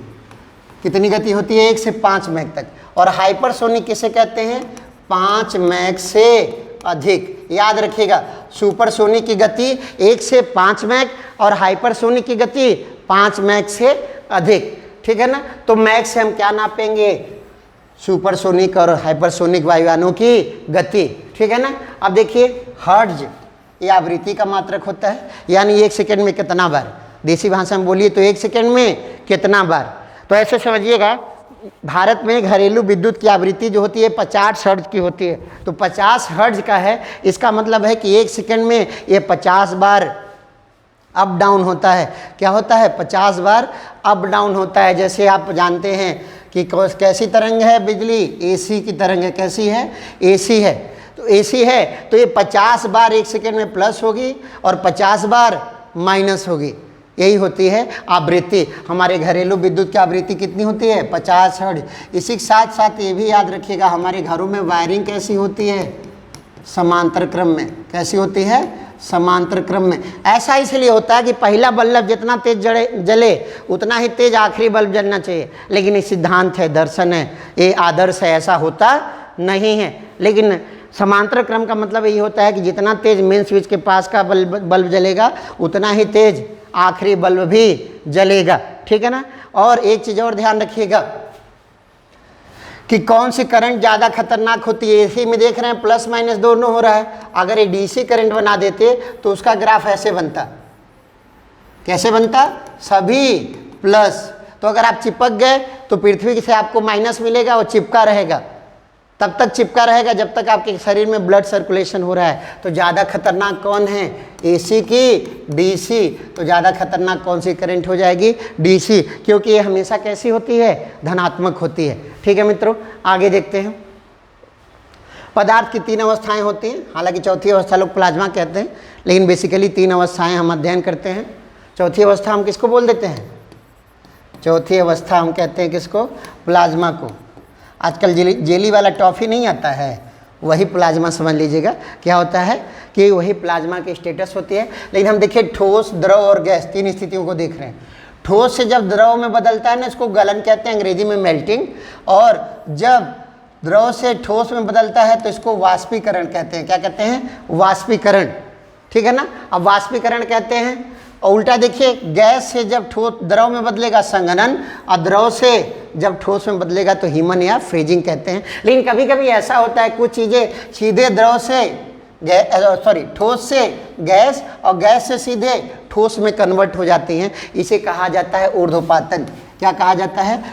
कितनी गति होती है? 1 से 5 मैक तक। और हाइपरसोनिक किसे कहते हैं? 5 मैक से अधिक। याद रखिएगा, सुपरसोनिक की गति 1 से 5 मैक और हाइपरसोनिक की गति 5 मैक से अधिक। ठीक है ना? तो मैक से हम क्या नापेंगे? सुपरसोनिक और हाइपरसोनिक वायुयानों की गति। ठीक है ना? अब देखिए, हर्ट्ज ये आवृत्ति का मात्रक होता है, यानी 1 सेकेंड में कितना बार, देसी भाषा में बोलिए तो 1 सेकेंड में कितना बार। तो ऐसे समझिएगा, भारत में घरेलू विद्युत की आवृत्ति जो होती है 50 हर्ट्ज की होती है। तो 50 हर्ट्ज का है, इसका मतलब है कि 1 सेकेंड में ये 50 बार अप डाउन होता है। क्या होता है? 50 बार अप डाउन होता है। जैसे आप जानते हैं कि कैसी तरंग है बिजली? एसी की तरंग है। कैसी है? एसी है। तो एसी है तो ये 50 बार 1 सेकेंड में प्लस होगी और 50 बार माइनस होगी। यही होती है आवृत्ति। हमारे घरेलू विद्युत की आवृत्ति कितनी होती है? 50 हर्ट्ज। इसी के साथ साथ ये भी याद रखिएगा, हमारे घरों में वायरिंग कैसी होती है? समांतर क्रम में। कैसी होती है? समांतर क्रम में। ऐसा इसलिए होता है कि पहला बल्ब जितना तेज जले उतना ही तेज आखिरी बल्ब जलना चाहिए, लेकिन ये सिद्धांत है, दर्शन है, ये आदर्श है, ऐसा होता नहीं है। लेकिन समांतर क्रम का मतलब यही होता है कि जितना तेज मेन स्विच के पास का बल्ब जलेगा उतना ही तेज आखिरी बल्ब भी जलेगा। ठीक है ना? और एक चीज़ और ध्यान रखिएगा कि कौन सी करंट ज़्यादा खतरनाक होती है। एसी में देख रहे हैं प्लस माइनस दोनों हो रहा है। अगर ये डीसी करंट बना देते तो उसका ग्राफ ऐसे बनता। कैसे बनता? सभी प्लस। तो अगर आप चिपक गए तो पृथ्वी से आपको माइनस मिलेगा और चिपका रहेगा। तब तक चिपका रहेगा जब तक आपके शरीर में ब्लड सर्कुलेशन हो रहा है। तो ज़्यादा खतरनाक कौन है? एसी की डीसी। तो ज़्यादा खतरनाक कौन सी करंट हो जाएगी? डीसी, क्योंकि ये हमेशा कैसी होती है? धनात्मक होती है। ठीक है मित्रों, आगे देखते हैं। पदार्थ की 3 अवस्थाएं होती हैं, हालांकि चौथी अवस्था लोग प्लाज्मा कहते हैं, लेकिन बेसिकली 3 अवस्थाएं हम अध्ययन करते हैं। चौथी अवस्था हम किसको बोल देते हैं? चौथी अवस्था हम कहते हैं किसको? प्लाज्मा को। आजकल जेली वाला टॉफ़ी नहीं आता है, वही प्लाज्मा समझ लीजिएगा। क्या होता है कि वही प्लाज्मा की स्टेटस होती है। लेकिन हम देखिए ठोस, द्रव और गैस 3 स्थितियों को देख रहे हैं। ठोस से जब द्रव में बदलता है ना, इसको गलन कहते हैं, अंग्रेजी में मेल्टिंग। और जब द्रव से ठोस में बदलता है तो इसको वाष्पीकरण कहते हैं। क्या कहते हैं? वाष्पीकरण। ठीक है ना। अब वाष्पीकरण कहते हैं। और उल्टा देखिए, गैस से जब ठोस द्रव में बदलेगा संघनन, और द्रव से जब ठोस में बदलेगा तो हीमन या फ्रीजिंग कहते हैं। लेकिन कभी कभी ऐसा होता है कुछ चीज़ें सीधे द्रव से ठोस से गैस और गैस से सीधे ठोस में कन्वर्ट हो जाती हैं। इसे कहा जाता है ऊर्ध्वपातन। क्या कहा जाता है?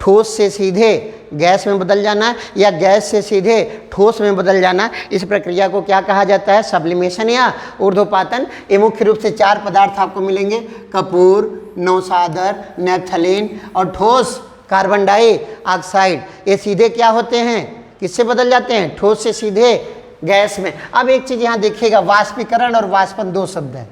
ठोस से सीधे गैस में बदल जाना या गैस से सीधे ठोस में बदल जाना। इस प्रक्रिया को क्या कहा जाता है? सब्लिमेशन या ऊर्ध्वपातन। ये मुख्य रूप से 4 पदार्थ आपको मिलेंगे: कपूर, नौसादर, नैप्थलीन और ठोस कार्बन डाइऑक्साइड। ये सीधे क्या होते हैं? किससे बदल जाते हैं? ठोस से सीधे गैस में। अब एक चीज़ यहाँ देखिएगा, वाष्पीकरण और वाष्पन 2 शब्द हैं।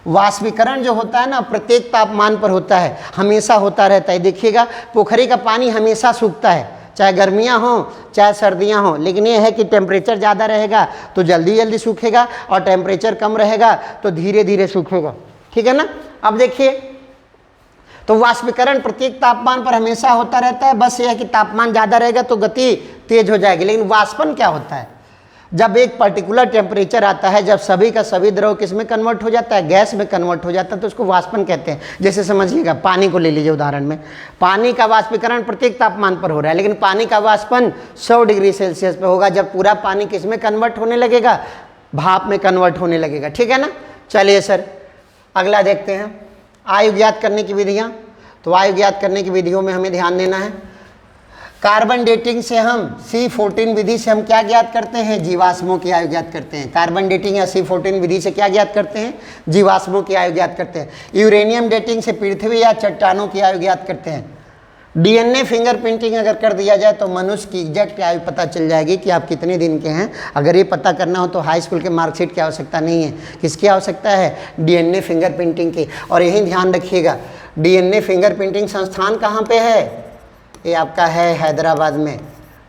वाष्पीकरण जो होता है ना, प्रत्येक तापमान पर होता है, हमेशा होता रहता है। देखिएगा, पोखरी का पानी हमेशा सूखता है, चाहे गर्मियाँ हों चाहे सर्दियाँ हों। लेकिन ये है कि टेम्परेचर ज़्यादा रहेगा तो जल्दी जल्दी सूखेगा, और टेम्परेचर कम रहेगा तो धीरे धीरे सूखेगा। ठीक है ना। अब देखिए, तो वाष्पीकरण प्रत्येक तापमान पर हमेशा होता रहता है। बस ये है कि तापमान ज़्यादा रहेगा तो गति तेज हो जाएगी। लेकिन वाष्पन क्या होता है? जब एक पर्टिकुलर टेम्परेचर आता है, जब सभी का सभी द्रव किस में कन्वर्ट हो जाता है? गैस में कन्वर्ट हो जाता है, तो उसको वाष्पन कहते हैं। जैसे समझिएगा, पानी को ले लीजिए उदाहरण में। पानी का वाष्पीकरण प्रत्येक तापमान पर हो रहा है, लेकिन पानी का वाष्पन 100 डिग्री सेल्सियस पे होगा जब पूरा पानी किस में कन्वर्ट होने लगेगा? भाप में कन्वर्ट होने लगेगा। ठीक है ना। चलिए सर, अगला देखते हैं, आयु ज्ञात करने की विधियाँ। तो आयु ज्ञात करने की विधियों में हमें ध्यान देना है। कार्बन डेटिंग से हम C14 विधि से हम क्या ज्ञात करते हैं? जीवाश्मों की आयु ज्ञात करते हैं। कार्बन डेटिंग या C14 विधि से क्या ज्ञात करते हैं? जीवाश्मों की आयु ज्ञात करते हैं। यूरेनियम डेटिंग से पृथ्वी या चट्टानों की आयु ज्ञात करते हैं। DNA फिंगरप्रिंटिंग अगर कर दिया जाए तो मनुष्य की एग्जैक्ट आयु पता चल जाएगी कि आप कितने दिन के हैं। अगर ये पता करना हो तो हाई स्कूल के मार्कशीट की आवश्यकता नहीं है। किसकी आवश्यकता है? DNA फिंगरप्रिंटिंग की। और यही ध्यान रखिएगा, DNA फिंगरप्रिंटिंग संस्थान कहाँ पे है? ये आपका है हैदराबाद में।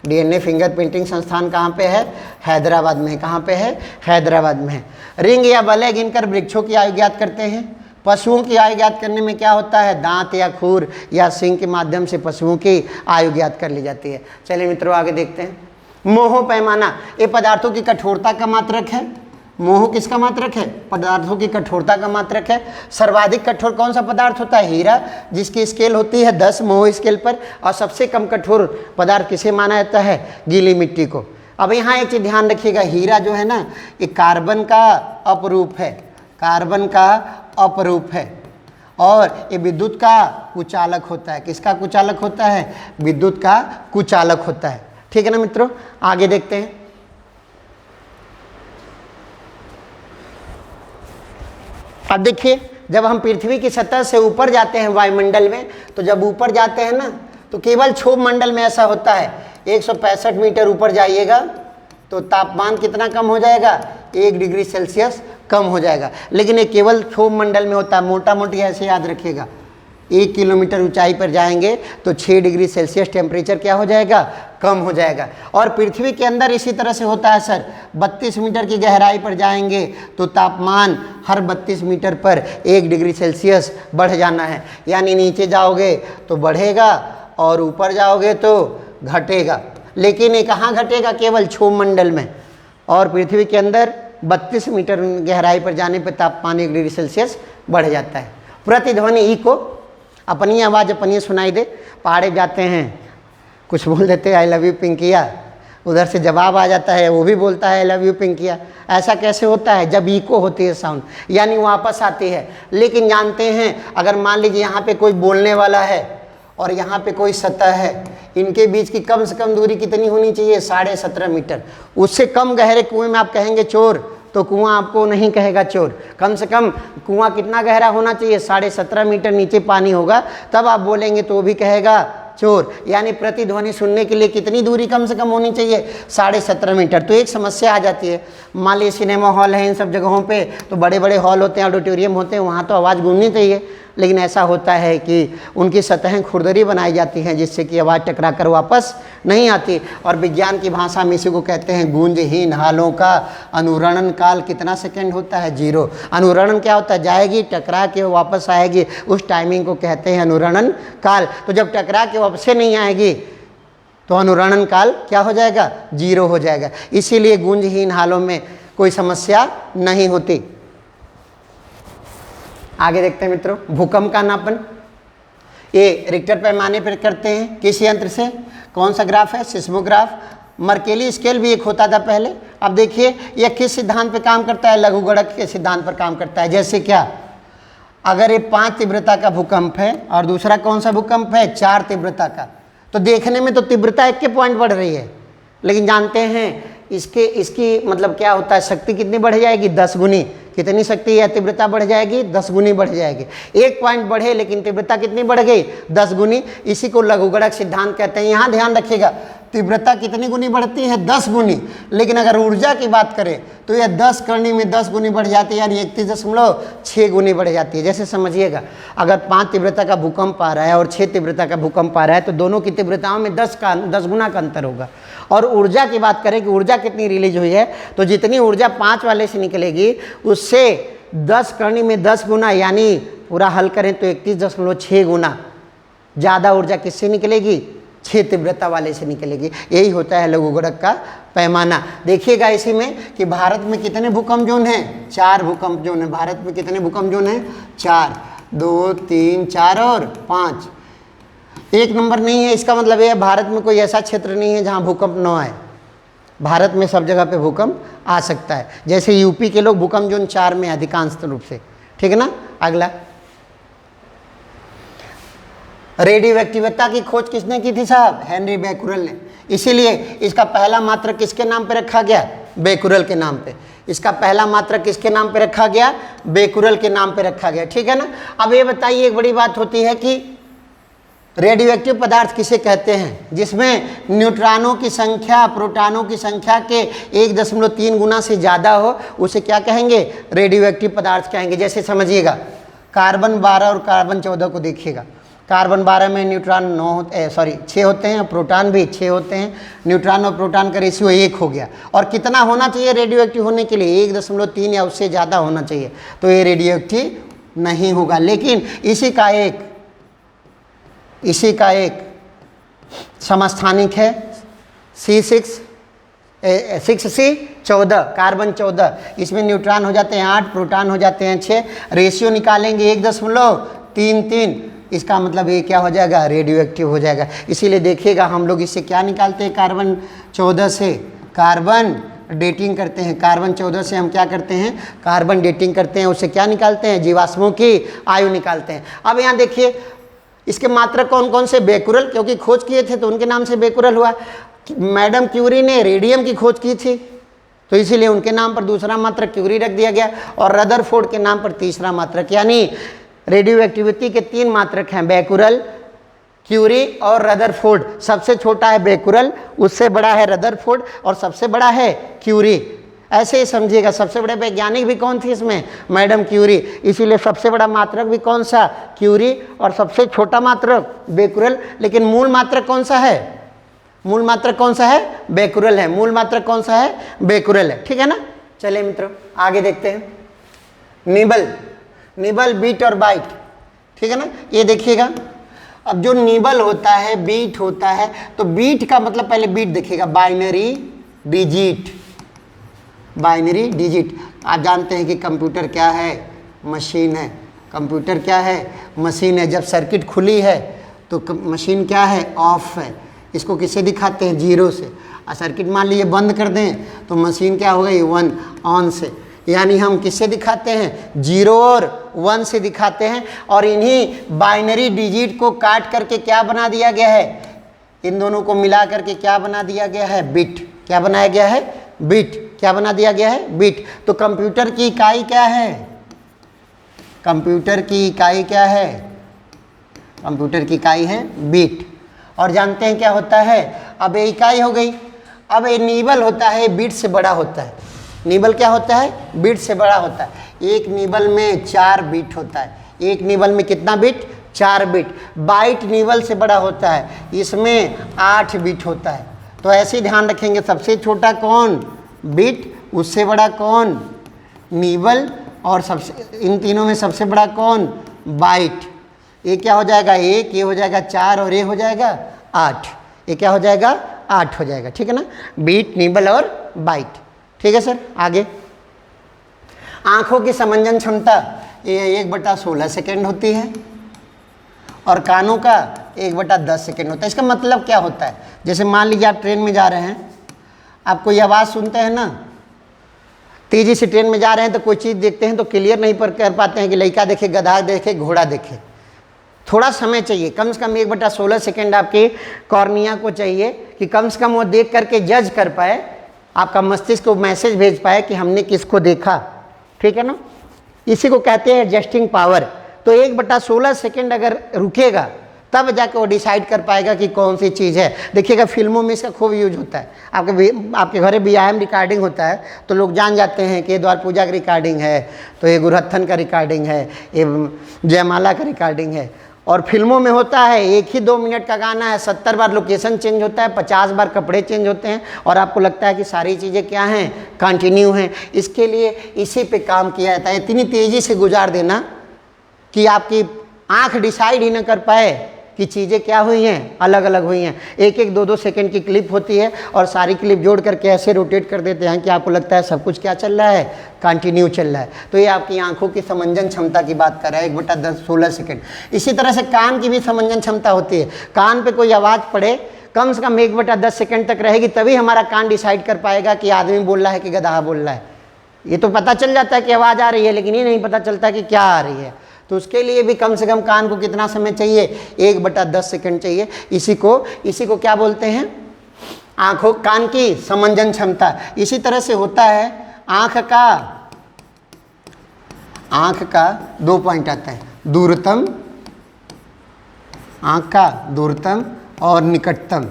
DNA फिंगरप्रिंटिंग संस्थान कहाँ पे है? हैदराबाद में। कहाँ पे है? हैदराबाद में है। रिंग या बलय गिनकर वृक्षों की आयु ज्ञात करते हैं। पशुओं की आयु ज्ञात करने में क्या होता है? दांत या खूर या सींग के माध्यम से पशुओं की आयु ज्ञात कर ली जाती है। चलिए मित्रों, आगे देखते हैं। मोह पैमाना, ये पदार्थों की कठोरता का मात्रक है। मोह किसका मात्रक है? पदार्थों की कठोरता का मात्रक है। सर्वाधिक कठोर कौन सा पदार्थ होता है? हीरा, जिसकी स्केल होती है 10 मोह स्केल पर। और सबसे कम कठोर पदार्थ किसे माना जाता है? गीली मिट्टी को। अब यहाँ एक चीज़ ध्यान रखिएगा, हीरा जो है ना, ये कार्बन का अपरूप है। कार्बन का अपरूप है, और ये विद्युत का कुचालक होता है। किसका कुचालक होता है? विद्युत का कुचालक होता है। ठीक है ना मित्रों, आगे देखते हैं। अब देखिए, जब हम पृथ्वी की सतह से ऊपर जाते हैं वायुमंडल में, तो जब ऊपर जाते हैं ना, तो केवल क्षोभ मंडल में ऐसा होता है। 165 मीटर ऊपर जाइएगा तो तापमान कितना कम हो जाएगा? 1 डिग्री सेल्सियस कम हो जाएगा। लेकिन ये केवल क्षोभ मंडल में होता है। मोटा मोटी ऐसे याद रखिएगा, 1 किलोमीटर ऊंचाई पर जाएंगे तो 6 डिग्री सेल्सियस टेम्परेचर क्या हो जाएगा? कम हो जाएगा। और पृथ्वी के अंदर इसी तरह से होता है सर। 32 मीटर की गहराई पर जाएंगे तो तापमान हर 32 मीटर पर 1 डिग्री सेल्सियस बढ़ जाना है। यानी नीचे जाओगे तो बढ़ेगा और ऊपर जाओगे तो घटेगा। लेकिन ये कहाँ घटेगा? केवल क्षोभ मंडल में। और पृथ्वी के अंदर 32 मीटर गहराई पर जाने पर तापमान 1 डिग्री सेल्सियस बढ़ जाता है। प्रतिध्वनि इको, अपनी आवाज़ अपनी सुनाई दे। पहाड़े जाते हैं, कुछ बोल देते हैं आई लव यू पिंकिया, उधर से जवाब आ जाता है, वो भी बोलता है आई लव यू पिंकिया। ऐसा कैसे होता है? जब इको होती है साउंड, यानी वापस आती है। लेकिन जानते हैं, अगर मान लीजिए यहाँ पे कोई बोलने वाला है और यहाँ पे कोई सतह है, इनके बीच की कम से कम दूरी कितनी होनी चाहिए? 17.5 मीटर। उससे कम गहरे कुएं में आप कहेंगे चोर, तो कुआं आपको नहीं कहेगा चोर। कम से कम कुआं कितना गहरा होना चाहिए? 17.5 मीटर नीचे पानी होगा, तब आप बोलेंगे तो वो भी कहेगा चोर, यानी प्रतिध्वनि सुनने के लिए कितनी दूरी कम से कम होनी चाहिए? 17.5 मीटर। तो एक समस्या आ जाती है, मान लीजिए सिनेमा हॉल है, इन सब जगहों पे तो बड़े बड़े हॉल होते हैं, ऑडिटोरियम होते हैं, वहाँ तो आवाज़ गूंजनी चाहिए, लेकिन ऐसा होता है कि उनकी सतहें खुरदरी बनाई जाती हैं जिससे कि आवाज़ टकरा कर वापस नहीं आती। और विज्ञान की भाषा में इसी को कहते हैं गूंजहीन हालों का अनुरणन काल कितना सेकंड होता है? 0। अनुरणन क्या होता है? जाएगी, टकरा के वापस आएगी, उस टाइमिंग को कहते हैं अनुरणन काल। तो जब टकरा के वापस नहीं आएगी तो अनुरणन काल क्या हो जाएगा? 0 हो जाएगा। इसीलिए गूंजहीन हालों में कोई समस्या नहीं होती। आगे देखते हैं मित्रों, भूकंप का नापन ये रिक्टर पैमाने पर करते हैं। किस यंत्र से? कौन सा ग्राफ है? सिस्मोग्राफ। मर्केली स्केल भी एक होता था पहले। अब देखिए यह किस सिद्धांत पे काम करता है? लघुगणक के सिद्धांत पर काम करता है। जैसे क्या, अगर ये 5 तीव्रता का भूकंप है और दूसरा कौन सा भूकंप है? 4 तीव्रता का, तो देखने में तो तीव्रता 1 के पॉइंट बढ़ रही है, लेकिन जानते हैं इसकी मतलब क्या होता है? शक्ति कितनी बढ़ जाएगी? 10 गुनी। कितनी शक्ति या तीव्रता बढ़ जाएगी? 10 गुनी बढ़ जाएगी। 1 पॉइंट बढ़े लेकिन तीव्रता कितनी बढ़ गई? 10 गुनी। इसी को लघुगणक सिद्धांत कहते हैं। यहाँ ध्यान रखिएगा, तीव्रता कितनी गुनी बढ़ती है? 10 गुनी। लेकिन अगर ऊर्जा की बात करें तो यह 10 करनी में 10 गुनी बढ़ जाती है, यानी 31.6 गुनी बढ़ जाती है। जैसे समझिएगा, अगर 5 तीव्रता का भूकंप आ रहा है और 6 तीव्रता का भूकंप आ रहा है तो दोनों की तीव्रताओं में 10 गुना का अंतर होगा। और ऊर्जा की बात करें कि ऊर्जा कितनी रिलीज हुई है, तो जितनी ऊर्जा 5 वाले से निकलेगी उससे 10 करनी में 10 गुना, यानी पूरा हल करें तो 31.6 गुना ज़्यादा ऊर्जा किससे निकलेगी? 6 तीव्रता वाले से निकलेगी। यही होता है लघुगणक का पैमाना। देखिएगा इसी में कि भारत में कितने भूकंप जोन हैं? 4 भूकंप जोन है। भारत में कितने भूकंप जोन हैं? 4, 2, 3, 4 और 5। 1 नंबर नहीं है, इसका मतलब यह है भारत में कोई ऐसा क्षेत्र नहीं है जहाँ भूकंप न आए। भारत में सब जगह पे भूकंप आ सकता है। जैसे यूपी के लोग भूकंप जोन 4 में अधिकांश रूप से, ठीक है ना। अगला, रेडियो एक्टिविटी की खोज किसने की थी साहब? हेनरी बेकुरल ने। इसीलिए इसका पहला मात्रक किसके नाम पे रखा गया? बेकुरल के नाम पे। इसका पहला मात्रक किसके नाम पे रखा गया? बेकुरल के नाम पे रखा गया, ठीक है ना। अब ये बताइए, एक बड़ी बात होती है कि रेडियो एक्टिव पदार्थ किसे कहते हैं? जिसमें न्यूट्रॉनों की संख्या प्रोटॉनों की संख्या के 1.3 गुना से ज़्यादा हो, उसे क्या कहेंगे? रेडियो एक्टिव पदार्थ कहेंगे। जैसे समझिएगा, कार्बन 12 और कार्बन 14 को देखिएगा। कार्बन 12 में न्यूट्रॉन 6 होते हैं, प्रोटॉन भी 6 होते हैं। न्यूट्रॉन और प्रोटॉन का रेशियो 1 हो गया। और कितना होना चाहिए रेडियो एक्टिव होने के लिए? 1.3 या उससे ज़्यादा होना चाहिए, तो ये रेडियो एक्टिव नहीं होगा। लेकिन इसी का एक समस्थानिक है C6C14, कार्बन 14। इसमें न्यूट्रॉन हो जाते हैं 8, प्रोटॉन हो जाते हैं 6। रेशियो निकालेंगे 1.33। इसका मतलब ये क्या हो जाएगा? रेडियो एक्टिव हो जाएगा। इसीलिए देखिएगा, हम लोग इससे क्या निकालते हैं? कार्बन 14 से कार्बन डेटिंग करते हैं। कार्बन 14 से हम क्या करते हैं? कार्बन डेटिंग करते हैं। उससे क्या निकालते हैं? जीवाश्मों की आयु निकालते हैं। अब यहाँ देखिए, इसके मात्रक कौन कौन से? बेकुरल, क्योंकि खोज किए थे तो उनके नाम से बेकुरल हुआ। मैडम क्यूरी ने रेडियम की खोज की थी तो इसीलिए उनके नाम पर दूसरा मात्रक क्यूरी रख दिया गया, और रदरफोर्ड के नाम पर तीसरा मात्रक। यानी रेडियो एक्टिविटी के 3 मात्रक हैं, बेकुरल, क्यूरी और रदरफोर्ड। सबसे छोटा है बेकुरल, उससे बड़ा है रदरफोर्ड और सबसे बड़ा है क्यूरी। ऐसे ही समझिएगा, सबसे बड़े वैज्ञानिक भी कौन थी इसमें? Madam Curie. इसीलिए सबसे बड़ा मात्रक भी कौन सा? क्यूरी, और सबसे छोटा मात्रक बेकुरल। लेकिन मूल मात्रक कौन सा है? मूल मात्रक कौन सा है? बेकुरल है। मूल मात्रक कौन सा है? बेकुरल है, ठीक है ना। चलिए मित्रों आगे देखते हैं। निबल, बीट और बाइट, ठीक है ना। ये देखिएगा, अब जो निबल होता है, बीट होता है, तो बीट का मतलब पहले बीट देखिएगा, बाइनरी डिजिट। आप जानते हैं कि कंप्यूटर क्या है? मशीन है। कंप्यूटर क्या है? मशीन है। जब सर्किट खुली है तो मशीन क्या है? ऑफ है। इसको किससे दिखाते हैं? 0 से। और सर्किट मान लीजिए बंद कर दें तो मशीन क्या हो गई? 1 ऑन से। यानी हम किससे दिखाते हैं? 0 और 1 से दिखाते हैं। और इन्हीं बाइनरी डिजिट को काट करके क्या बना दिया गया है? इन दोनों को मिला करके क्या बना दिया गया है? बिट। क्या बनाया गया है? बिट। क्या बना दिया गया है? बिट। तो कंप्यूटर की इकाई क्या है? कंप्यूटर की इकाई क्या है? कंप्यूटर की इकाई है बिट। और जानते हैं क्या होता है, अब ये इकाई हो गई। अब ये नीबल होता है, बिट से बड़ा होता है। नीबल क्या होता है, बिट से बड़ा होता है। एक नीबल में 4 बिट होता है। एक नीबल में कितना बिट, 4 बिट। बाइट नीबल से बड़ा होता है, इसमें 8 बिट होता है। तो ऐसे ही ध्यान रखेंगे, सबसे छोटा कौन, बिट, उससे बड़ा कौन, नीबल, और सबसे इन तीनों में सबसे बड़ा कौन, बाइट। ये क्या हो जाएगा 1, ये हो जाएगा 4 और ये हो जाएगा 8। ये क्या हो जाएगा 8 हो जाएगा, ठीक है ना, बीट, नीबल और बाइट। ठीक है सर, आगे। आंखों की समंजन क्षमता ये 1/16 सेकेंड होती है और कानों का 1/10 सेकेंड होता है। इसका मतलब क्या होता है, जैसे मान लीजिए आप ट्रेन में जा रहे हैं, आप कोई आवाज़ सुनते हैं ना, तेज़ी से ट्रेन में जा रहे हैं तो कोई चीज़ देखते हैं तो क्लियर नहीं कर पाते हैं कि लड़का देखे, गधा देखे, घोड़ा देखे। थोड़ा समय चाहिए, कम से कम 1/16 सेकेंड आपके कॉर्निया को चाहिए कि कम से कम वो देख करके जज कर पाए, आपका मस्तिष्क को मैसेज भेज पाए कि हमने किसको देखा। ठीक है ना, इसी को कहते हैं एडजस्टिंग पावर। तो 1/16 सेकेंड अगर रुकेगा तब जाके वो डिसाइड कर पाएगा कि कौन सी चीज़ है। देखिएगा फिल्मों में इसका खूब यूज होता है। आपके घरे व्यायाम रिकॉर्डिंग होता है तो लोग जान जाते हैं कि ये द्वार पूजा का रिकॉर्डिंग है, तो ये गुरहत्थन का रिकॉर्डिंग है, ये जयमाला का रिकॉर्डिंग है। और फिल्मों में होता है 1 ही 2 मिनट का गाना है, 70 बार लोकेशन चेंज होता है, 50 बार कपड़े चेंज होते हैं और आपको लगता है कि सारी चीज़ें क्या हैं, कंटिन्यू हैं। इसके लिए इसी पे काम किया जाता है, इतनी तेज़ी से गुजार देना कि आपकी आँख डिसाइड ही ना कर पाए कि चीज़ें क्या हुई हैं, अलग अलग हुई हैं। 1-1, 2-2 सेकंड की क्लिप होती है और सारी क्लिप जोड़ करके ऐसे रोटेट कर देते हैं कि आपको लगता है सब कुछ क्या चल रहा है, कंटिन्यू चल रहा है। तो ये आपकी आंखों की समंजन क्षमता की बात कर रहा है, 1/16 सेकंड। इसी तरह से कान की भी समंजन क्षमता होती है। कान पे कोई आवाज़ पड़े, कम से कम 1/10 सेकंड तक रहेगी, तभी हमारा कान डिसाइड कर पाएगा कि आदमी बोल रहा है कि गधा बोल रहा है। ये तो पता चल जाता है कि आवाज़ आ रही है, लेकिन ये नहीं पता चलता कि क्या आ रही है। तो उसके लिए भी कम से कम कान को कितना समय चाहिए, 1/10 सेकंड चाहिए। इसी को क्या बोलते हैं, आंखों, कान की समंजन क्षमता। इसी तरह से होता है आंख का 2 पॉइंट आता है, दूरतम, आंख का दूरतम और निकटतम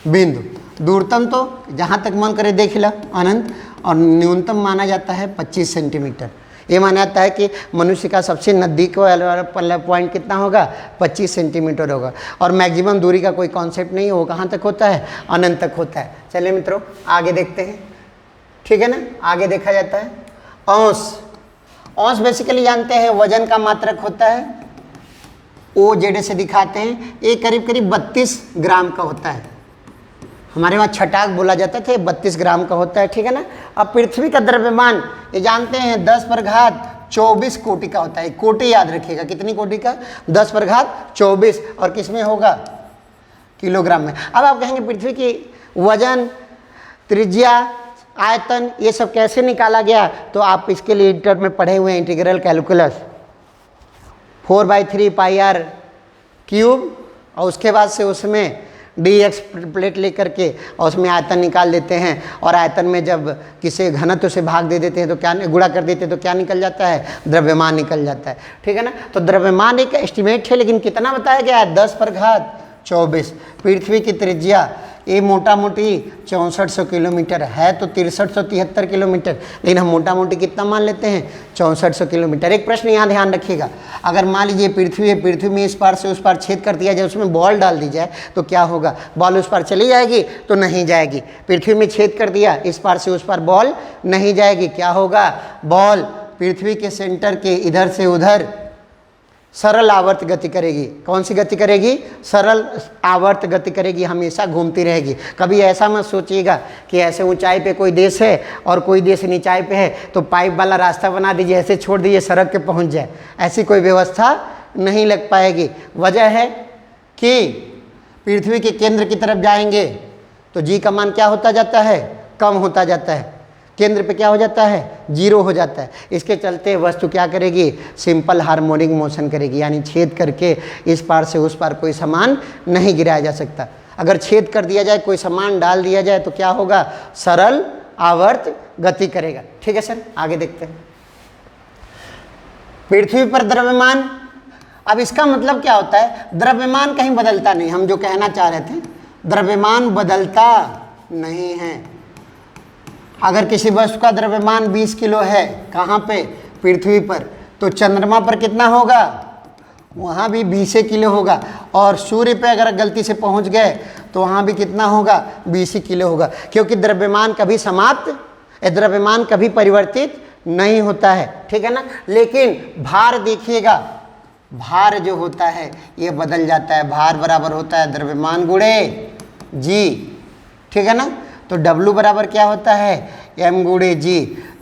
बिंदु। दूरतम तो जहाँ तक मन करे देख ला अनंत, और न्यूनतम माना जाता है 25 सेंटीमीटर। ये माना जाता है कि मनुष्य का सबसे नज़दीक वाला पॉइंट कितना होगा, 25 सेंटीमीटर होगा। और मैक्सिमम दूरी का कोई कॉन्सेप्ट नहीं है, वो कहाँ तक होता है, अनंत तक होता है। चलिए मित्रों आगे देखते हैं, ठीक है ना। आगे देखा जाता है औंस। औंस बेसिकली जानते हैं वजन का मात्रक होता है, OZ से दिखाते हैं। ये करीब करीब 32 ग्राम का होता है। हमारे वहाँ छटाक बोला जाता था, 32 ग्राम का होता है, ठीक है ना। अब पृथ्वी का द्रव्यमान ये जानते हैं 10^24 कोटि का होता है। कोटि याद रखिएगा, कितनी कोटि का, 10^24। और किस में होगा, किलोग्राम में। अब आप कहेंगे पृथ्वी की वजन, त्रिज्या, आयतन ये सब कैसे निकाला गया, तो आप इसके लिए इंटर में पढ़े हुए हैं इंटीग्रल कैलकुलस, 4/3 πr³ और उसके बाद से उसमें dx प्लेट लेकर के और उसमें आयतन निकाल देते हैं। और आयतन में जब किसी घनत्व से भाग दे देते हैं तो क्या, गुणा कर देते हैं तो क्या निकल जाता है, द्रव्यमान निकल जाता है, ठीक है ना। तो द्रव्यमान एक एस्टिमेट है, लेकिन कितना बताया गया है, 10^24। पृथ्वी की त्रिज्या ये मोटा मोटी 6400 किलोमीटर है, तो 6373 किलोमीटर, लेकिन हम मोटा मोटी कितना मान लेते हैं, 6400 किलोमीटर। एक प्रश्न यहाँ ध्यान रखिएगा, अगर मान लीजिए पृथ्वी है, पृथ्वी में इस पार से उस पार छेद कर दिया जाए, उसमें बॉल डाल दी जाए तो क्या होगा, बॉल उस पार चली जाएगी, तो नहीं जाएगी। पृथ्वी में छेद कर दिया, इस पार से उस पार बॉल नहीं जाएगी, क्या होगा, बॉल पृथ्वी के सेंटर के इधर से उधर सरल आवर्त गति करेगी। कौन सी गति करेगी, सरल आवर्त गति करेगी, हमेशा घूमती रहेगी। कभी ऐसा मत सोचिएगा कि ऐसे ऊंचाई पे कोई देश है और कोई देश नीचाई पे है तो पाइप वाला रास्ता बना दीजिए, ऐसे छोड़ दीजिए सड़क पे पहुंच जाए, ऐसी कोई व्यवस्था नहीं लग पाएगी। वजह है कि पृथ्वी के केंद्र की तरफ जाएंगे तो जी का मान क्या होता जाता है, कम होता जाता है, केंद्र पे क्या हो जाता है, 0 हो जाता है। इसके चलते वस्तु क्या करेगी, सिंपल हार्मोनिक मोशन करेगी, यानी छेद करके इस पार से उस पार कोई सामान नहीं गिराया जा सकता। अगर छेद कर दिया जाए, कोई सामान डाल दिया जाए तो क्या होगा, सरल आवर्त गति करेगा। ठीक है सर, आगे देखते हैं। पृथ्वी पर द्रव्यमान अब इसका मतलब क्या होता है, द्रव्यमान कहीं बदलता नहीं, हम जो कहना चाह रहे थे द्रव्यमान बदलता नहीं है। अगर किसी वस्तु का द्रव्यमान 20 किलो है, कहाँ पे, पृथ्वी पर, तो चंद्रमा पर कितना होगा, वहाँ भी 20 किलो होगा। और सूर्य पे अगर गलती से पहुँच गए तो वहाँ भी कितना होगा, 20 किलो होगा, क्योंकि द्रव्यमान कभी समाप्त, द्रव्यमान कभी परिवर्तित नहीं होता है, ठीक है ना। लेकिन भार देखिएगा, भार जो होता है ये बदल जाता है। भार बराबर होता है द्रव्यमान गुणे जी, ठीक है ना। तो W बराबर क्या होता है, m गुणे जी।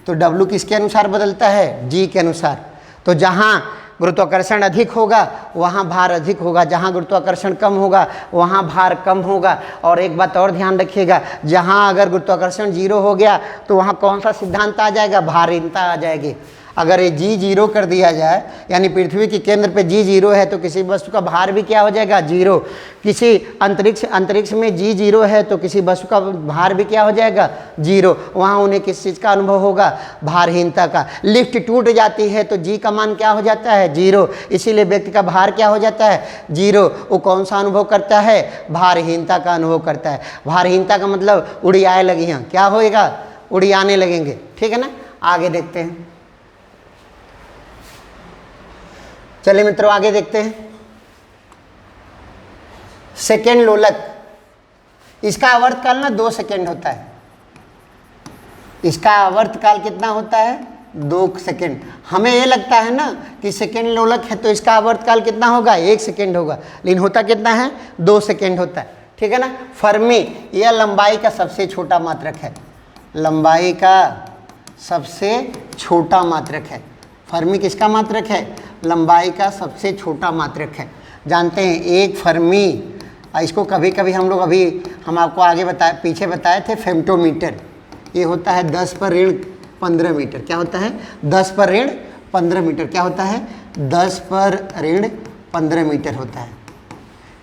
तो W किसके अनुसार बदलता है, G के अनुसार। तो जहाँ गुरुत्वाकर्षण अधिक होगा वहाँ भार अधिक होगा, जहाँ गुरुत्वाकर्षण कम होगा वहाँ भार कम होगा। और एक बात और ध्यान रखिएगा, जहाँ अगर गुरुत्वाकर्षण 0 हो गया तो वहाँ कौन सा सिद्धांत आ जाएगा, भारहीनता आ जाएगी। अगर ये G 0 कर दिया जाए, यानी पृथ्वी के केंद्र पे G 0 है, तो किसी वस्तु का भार भी क्या हो जाएगा, 0। किसी अंतरिक्ष में G 0 है तो किसी वस्तु का भार भी क्या हो जाएगा, 0। वहाँ उन्हें किस चीज़ का अनुभव होगा, भारहीनता का। लिफ्ट टूट जाती है तो G का मान क्या हो जाता है, 0। इसीलिए व्यक्ति का भार क्या हो जाता है, 0। वो कौन सा अनुभव करता है, भारहीनता का अनुभव करता है। भारहीनता का मतलब उड़ियाए लगी हैं, क्या होएगा, उड़ियाने लगेंगे, ठीक है ना। आगे देखते हैं, चलिए मित्रों आगे देखते हैं। सेकेंड लोलक, इसका आवर्तकाल ना 2 सेकेंड होता है। इसका आवर्तकाल कितना होता है, 2 सेकेंड। हमें ये लगता है ना कि सेकेंड लोलक है तो इसका आवर्तकाल कितना होगा, 1 सेकेंड होगा, लेकिन होता कितना है, 2 सेकेंड होता है, ठीक है ना। फर्मी, यह लंबाई का सबसे छोटा मात्रक है, लंबाई का सबसे छोटा मात्रक है। फर्मी किसका मात्रक है, लंबाई का सबसे छोटा मात्रक है। जानते हैं एक फर्मी, इसको कभी कभी हम लोग, अभी हम आपको आगे पीछे बताए थे, फेम्टोमीटर। ये होता है 10 पर ऋण 15 मीटर। क्या होता है, 10 पर ऋण 15 मीटर। क्या होता है, 10 पर ऋण 15 मीटर होता है।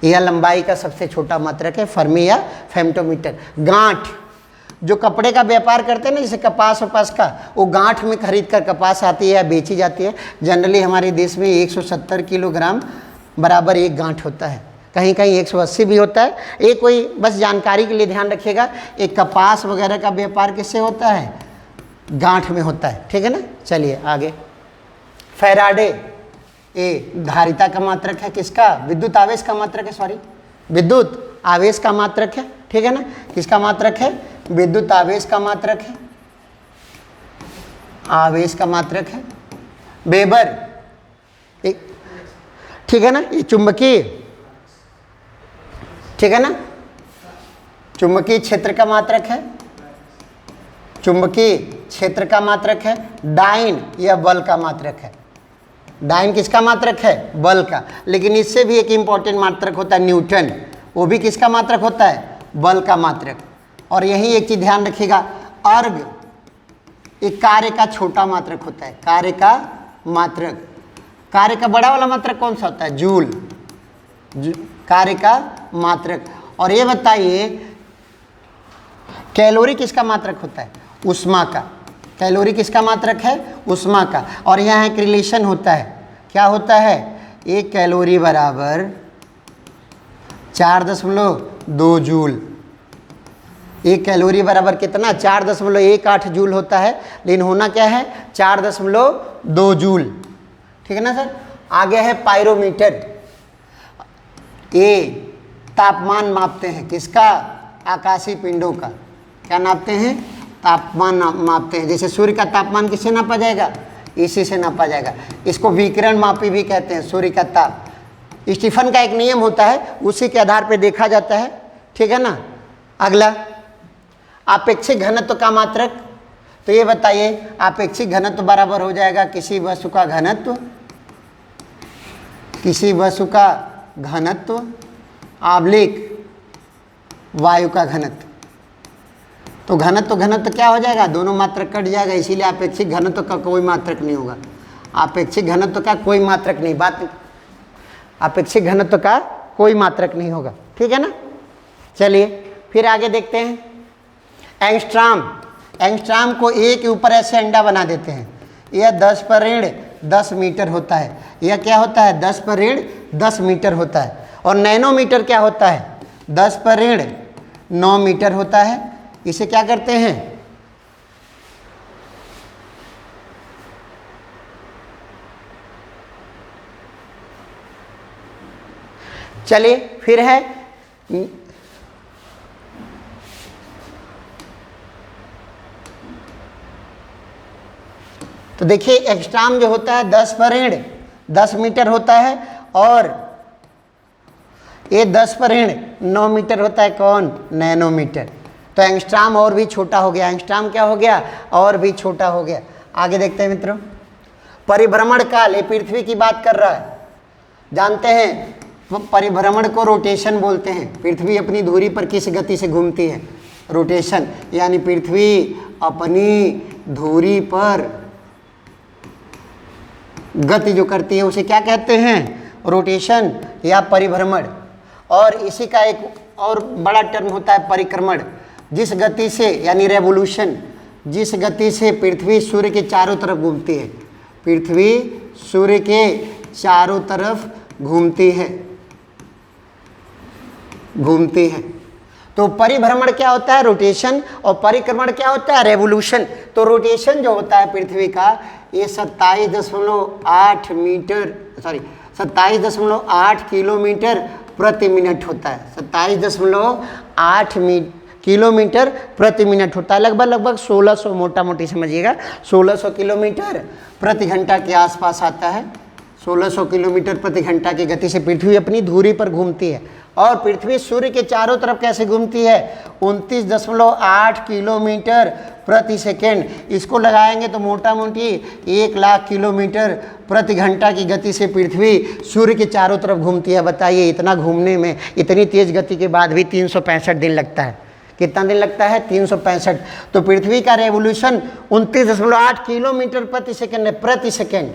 यह लंबाई का सबसे छोटा मात्रक है, फर्मी या फेम्टोमीटर। गांठ, जो कपड़े का व्यापार करते हैं ना, जैसे कपास वपास का, वो गांठ में खरीद कर कपास आती है या बेची जाती है। जनरली हमारे देश में 170 किलोग्राम बराबर एक गांठ होता है, कहीं कहीं 180 भी होता है। एक कोई बस जानकारी के लिए ध्यान रखिएगा, एक कपास वगैरह का व्यापार किससे होता है, गांठ में होता है, ठीक है ना। चलिए आगे, फैराडे, ये धारिता का मात्रक है, किसका, विद्युत आवेश का मात्रक है, सॉरी विद्युत आवेश का मात्रक है, ठीक है ना। किसका मात्रक है, विद्युत आवेश का मात्रक है, आवेश का मात्रक है। वेबर, ठीक है ना, ये चुंबकीय, ठीक है ना, चुंबकीय क्षेत्र का मात्रक है, चुंबकीय क्षेत्र का मात्रक है। डाइन, यह बल का मात्रक है। डाइन किसका मात्रक है, बल का। लेकिन इससे भी एक इंपॉर्टेंट मात्रक होता है न्यूटन, वो भी किसका मात्रक होता है, बल का मात्रक। और यही एक चीज ध्यान रखिएगा, अर्ग एक कार्य का छोटा मात्रक होता है, कार्य का मात्रक। कार्य का बड़ा वाला मात्रक कौन सा होता है, जूल, कार्य का मात्रक। और ये बताइए कैलोरी किसका मात्रक होता है, ऊष्मा का। कैलोरी किसका मात्रक है, ऊष्मा का। और यहाँ एक रिलेशन होता है, क्या होता है, 1 कैलोरी बराबर 4.2 जूल। 1 कैलोरी बराबर कितना, 4.18 जूल होता है, लेकिन होना क्या है, 4.2 जूल, ठीक है ना सर। आगे है पायरोमीटर, ये तापमान मापते हैं, किसका, आकाशीय पिंडों का। क्या नापते हैं, तापमान मापते हैं। जैसे सूर्य का तापमान किससे नापा जाएगा, इसी से नापा जाएगा। इसको विकिरण मापी भी कहते हैं, सूर्य का ताप। स्टीफन का एक नियम होता है, उसी के आधार पर देखा जाता है, ठीक है ना। अगला आपेक्षिक घनत्व का मात्रक, तो ये बताइए आपेक्षिक घनत्व बराबर हो जाएगा किसी वस्तु का घनत्व, किसी वस्तु का घनत्व आब्लिक वायु का घनत्व। तो घनत्व क्या हो जाएगा, दोनों मात्रक कट जाएगा, इसीलिए आपेक्षिक घनत्व का कोई मात्रक नहीं होगा। आपेक्षिक घनत्व का कोई मात्रक नहीं, बात आपेक्षिक घनत्व का कोई मात्रक नहीं होगा, ठीक है ना। चलिए फिर आगे देखते हैं, एंगस्ट्रॉम। एंगस्ट्रॉम को 1 के ऊपर ऐसे अंडा बना देते हैं। यह 10 पर ऋण 10 मीटर होता है। यह क्या होता है 10 पर ऋण 10 मीटर होता है। और नैनोमीटर क्या होता है 10 पर ऋण 9 मीटर होता है। इसे क्या करते हैं चलिए फिर है तो देखिए एक्स्ट्राम जो होता है 10 पर ऋण 10 मीटर होता है और ये 10 पर ऋण 9 मीटर होता है। कौन नैनोमीटर। तो एंगस्ट्राम और भी छोटा हो गया। एंगस्ट्राम क्या हो गया और भी छोटा हो गया। आगे देखते हैं मित्रों परिभ्रमण काल, ये पृथ्वी की बात कर रहा है। जानते हैं परिभ्रमण को रोटेशन बोलते हैं। पृथ्वी अपनी धुरी पर किस गति से घूमती है रोटेशन, यानी पृथ्वी अपनी धुरी पर गति जो करती है उसे क्या कहते हैं रोटेशन या परिभ्रमण। और इसी का एक और बड़ा टर्म होता है परिक्रमण। जिस गति से यानी रेवोल्यूशन, जिस गति से पृथ्वी सूर्य के चारों तरफ घूमती है, पृथ्वी सूर्य के चारों तरफ घूमती है तो परिभ्रमण क्या होता है रोटेशन और परिक्रमण क्या होता है रेवोल्यूशन। तो रोटेशन जो होता है पृथ्वी का ये 27.8 किलोमीटर प्रति मिनट होता है। 27.8 किलोमीटर प्रति मिनट होता है। लगभग 1600, मोटा मोटी समझिएगा 1600 किलोमीटर प्रति घंटा के आसपास आता है। 1600 किलोमीटर प्रति घंटा की गति से पृथ्वी अपनी धुरी पर घूमती है। और पृथ्वी सूर्य के चारों तरफ कैसे घूमती है 29.8 किलोमीटर प्रति सेकेंड। इसको लगाएंगे तो मोटा मोटी 1 लाख किलोमीटर प्रति घंटा की गति से पृथ्वी सूर्य के चारों तरफ घूमती है। बताइए इतना घूमने में, इतनी तेज गति के बाद भी 365 दिन लगता है। कितना दिन लगता है 365। तो पृथ्वी का रेवोल्यूशन 29.8 किलोमीटर प्रति सेकेंड है, प्रति सेकेंड,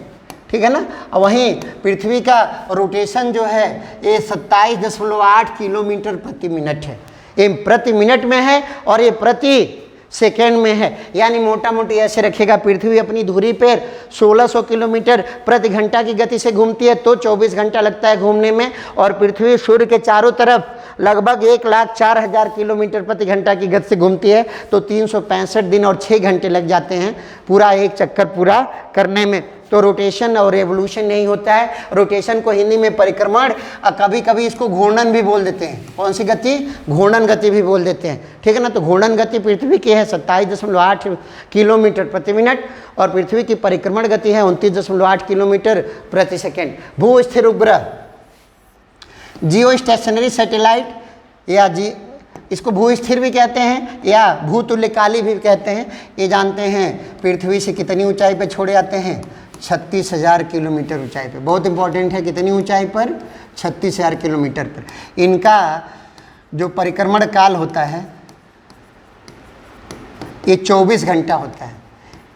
ठीक है ना। और वहीं पृथ्वी का रोटेशन जो है ये 27.8 किलोमीटर प्रति मिनट है। ये प्रति मिनट में है और ये प्रति सेकेंड में है। यानी मोटा मोटी ऐसे रखेगा पृथ्वी अपनी धुरी पर 1600 किलोमीटर प्रति घंटा की गति से घूमती है तो 24 घंटा लगता है घूमने में। और पृथ्वी सूर्य के चारों तरफ लगभग 1,04,000 किलोमीटर प्रति घंटा की गति से घूमती है तो 365 दिन और 6 घंटे लग जाते हैं पूरा एक चक्कर पूरा करने में। तो रोटेशन और रेवोल्यूशन नहीं होता है। रोटेशन को हिंदी में परिक्रमण, कभी कभी इसको घूर्णन भी बोल देते हैं। कौन सी गति घूर्णन गति भी बोल देते हैं, ठीक है ना। तो घूर्णन गति पृथ्वी की है 27.8 किलोमीटर प्रति मिनट और पृथ्वी की परिक्रमण गति है 29.8 किलोमीटर प्रति सेकेंड। भू स्थिर उपग्रह जियो स्टेशनरी सैटेलाइट या इसको भू स्थिर भी कहते हैं या भूतुल्यकाली भी कहते हैं। ये जानते हैं पृथ्वी से कितनी ऊंचाई पर छोड़े जाते हैं 36,000 किलोमीटर ऊंचाई पे। बहुत इंपॉर्टेंट है, कितनी ऊंचाई पर 36,000 किलोमीटर पर। इनका जो परिक्रमण काल होता है ये 24 घंटा होता है।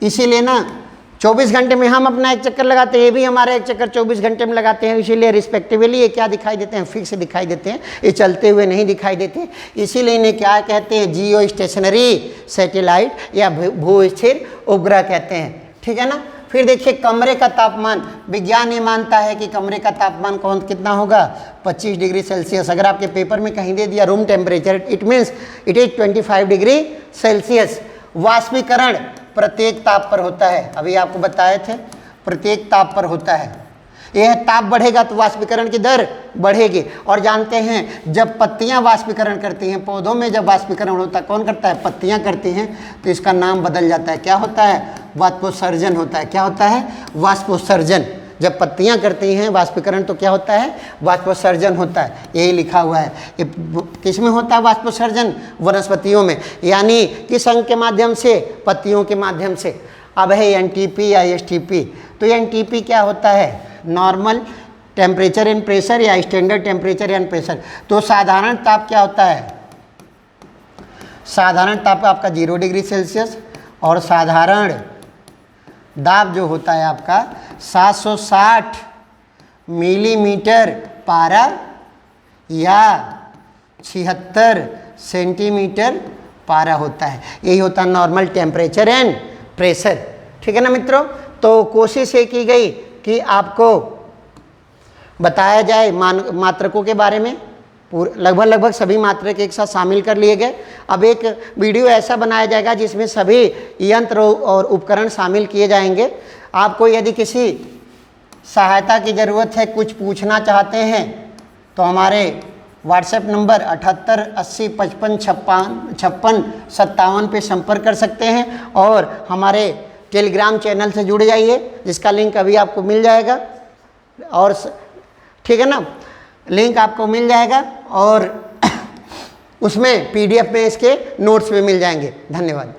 इसीलिए ना 24 घंटे में हम अपना एक चक्कर लगाते हैं, ये भी हमारा एक चक्कर 24 घंटे में लगाते हैं। इसीलिए रिस्पेक्टिवली ये क्या दिखाई देते हैं फिक्स दिखाई देते हैं, ये चलते हुए नहीं दिखाई देते। इसीलिए इन्हें क्या कहते हैं जियो स्टेशनरी सैटेलाइट या भू स्थिर उपग्रह कहते हैं, ठीक है ना। फिर देखिए कमरे का तापमान, विज्ञान ये मानता है कि कमरे का तापमान कौन कितना होगा 25 डिग्री सेल्सियस। अगर आपके पेपर में कहीं दे दिया room temperature it means it is 25 degree Celsius. वाष्पीकरण प्रत्येक ताप पर होता है, अभी आपको बताए थे प्रत्येक ताप पर होता है। यह ताप बढ़ेगा तो वाष्पीकरण की दर बढ़ेगी। और जानते हैं जब पत्तियां वाष्पीकरण करती हैं, पौधों में जब वाष्पीकरण होता है कौन करता है पत्तियां करती हैं, तो इसका नाम बदल जाता है। क्या होता है वाष्पोत्सर्जन होता है। क्या होता है वाष्पोत्सर्जन। जब पत्तियां करती हैं वाष्पीकरण तो क्या होता है वाष्पोत्सर्जन होता है। यही लिखा हुआ है। ये किस में होता है वाष्पोत्सर्जन वनस्पतियों में, यानी किस अंग के माध्यम से पत्तियों के माध्यम से। अब है एनटीपी या एसटीपी। तो एनटीपी क्या होता है नॉर्मल टेम्परेचर एंड प्रेशर या स्टैंडर्ड टेम्परेचर एंड प्रेशर। तो साधारण ताप क्या होता है साधारण ताप आपका 0 डिग्री सेल्सियस और साधारण दाब जो होता है आपका 760 मिलीमीटर पारा या 76 सेंटीमीटर पारा होता है। यही होता है नॉर्मल टेम्परेचर एंड प्रेशर, ठीक है ना मित्रों। तो कोशिश ये की गई कि आपको बताया जाए मात्रकों के बारे में, लगभग सभी मात्रक एक साथ शामिल कर लिए गए। अब एक वीडियो ऐसा बनाया जाएगा जिसमें सभी यंत्र और उपकरण शामिल किए जाएंगे। आपको यदि किसी सहायता की ज़रूरत है, कुछ पूछना चाहते हैं, तो हमारे व्हाट्सएप नंबर 78 80 55 56 57 पे संपर्क कर सकते हैं और हमारे टेलीग्राम चैनल से जुड़ जाइए, जिसका लिंक अभी आपको मिल जाएगा। और ठीक है ना, लिंक आपको मिल जाएगा और उसमें PDF में इसके नोट्स भी मिल जाएंगे। धन्यवाद।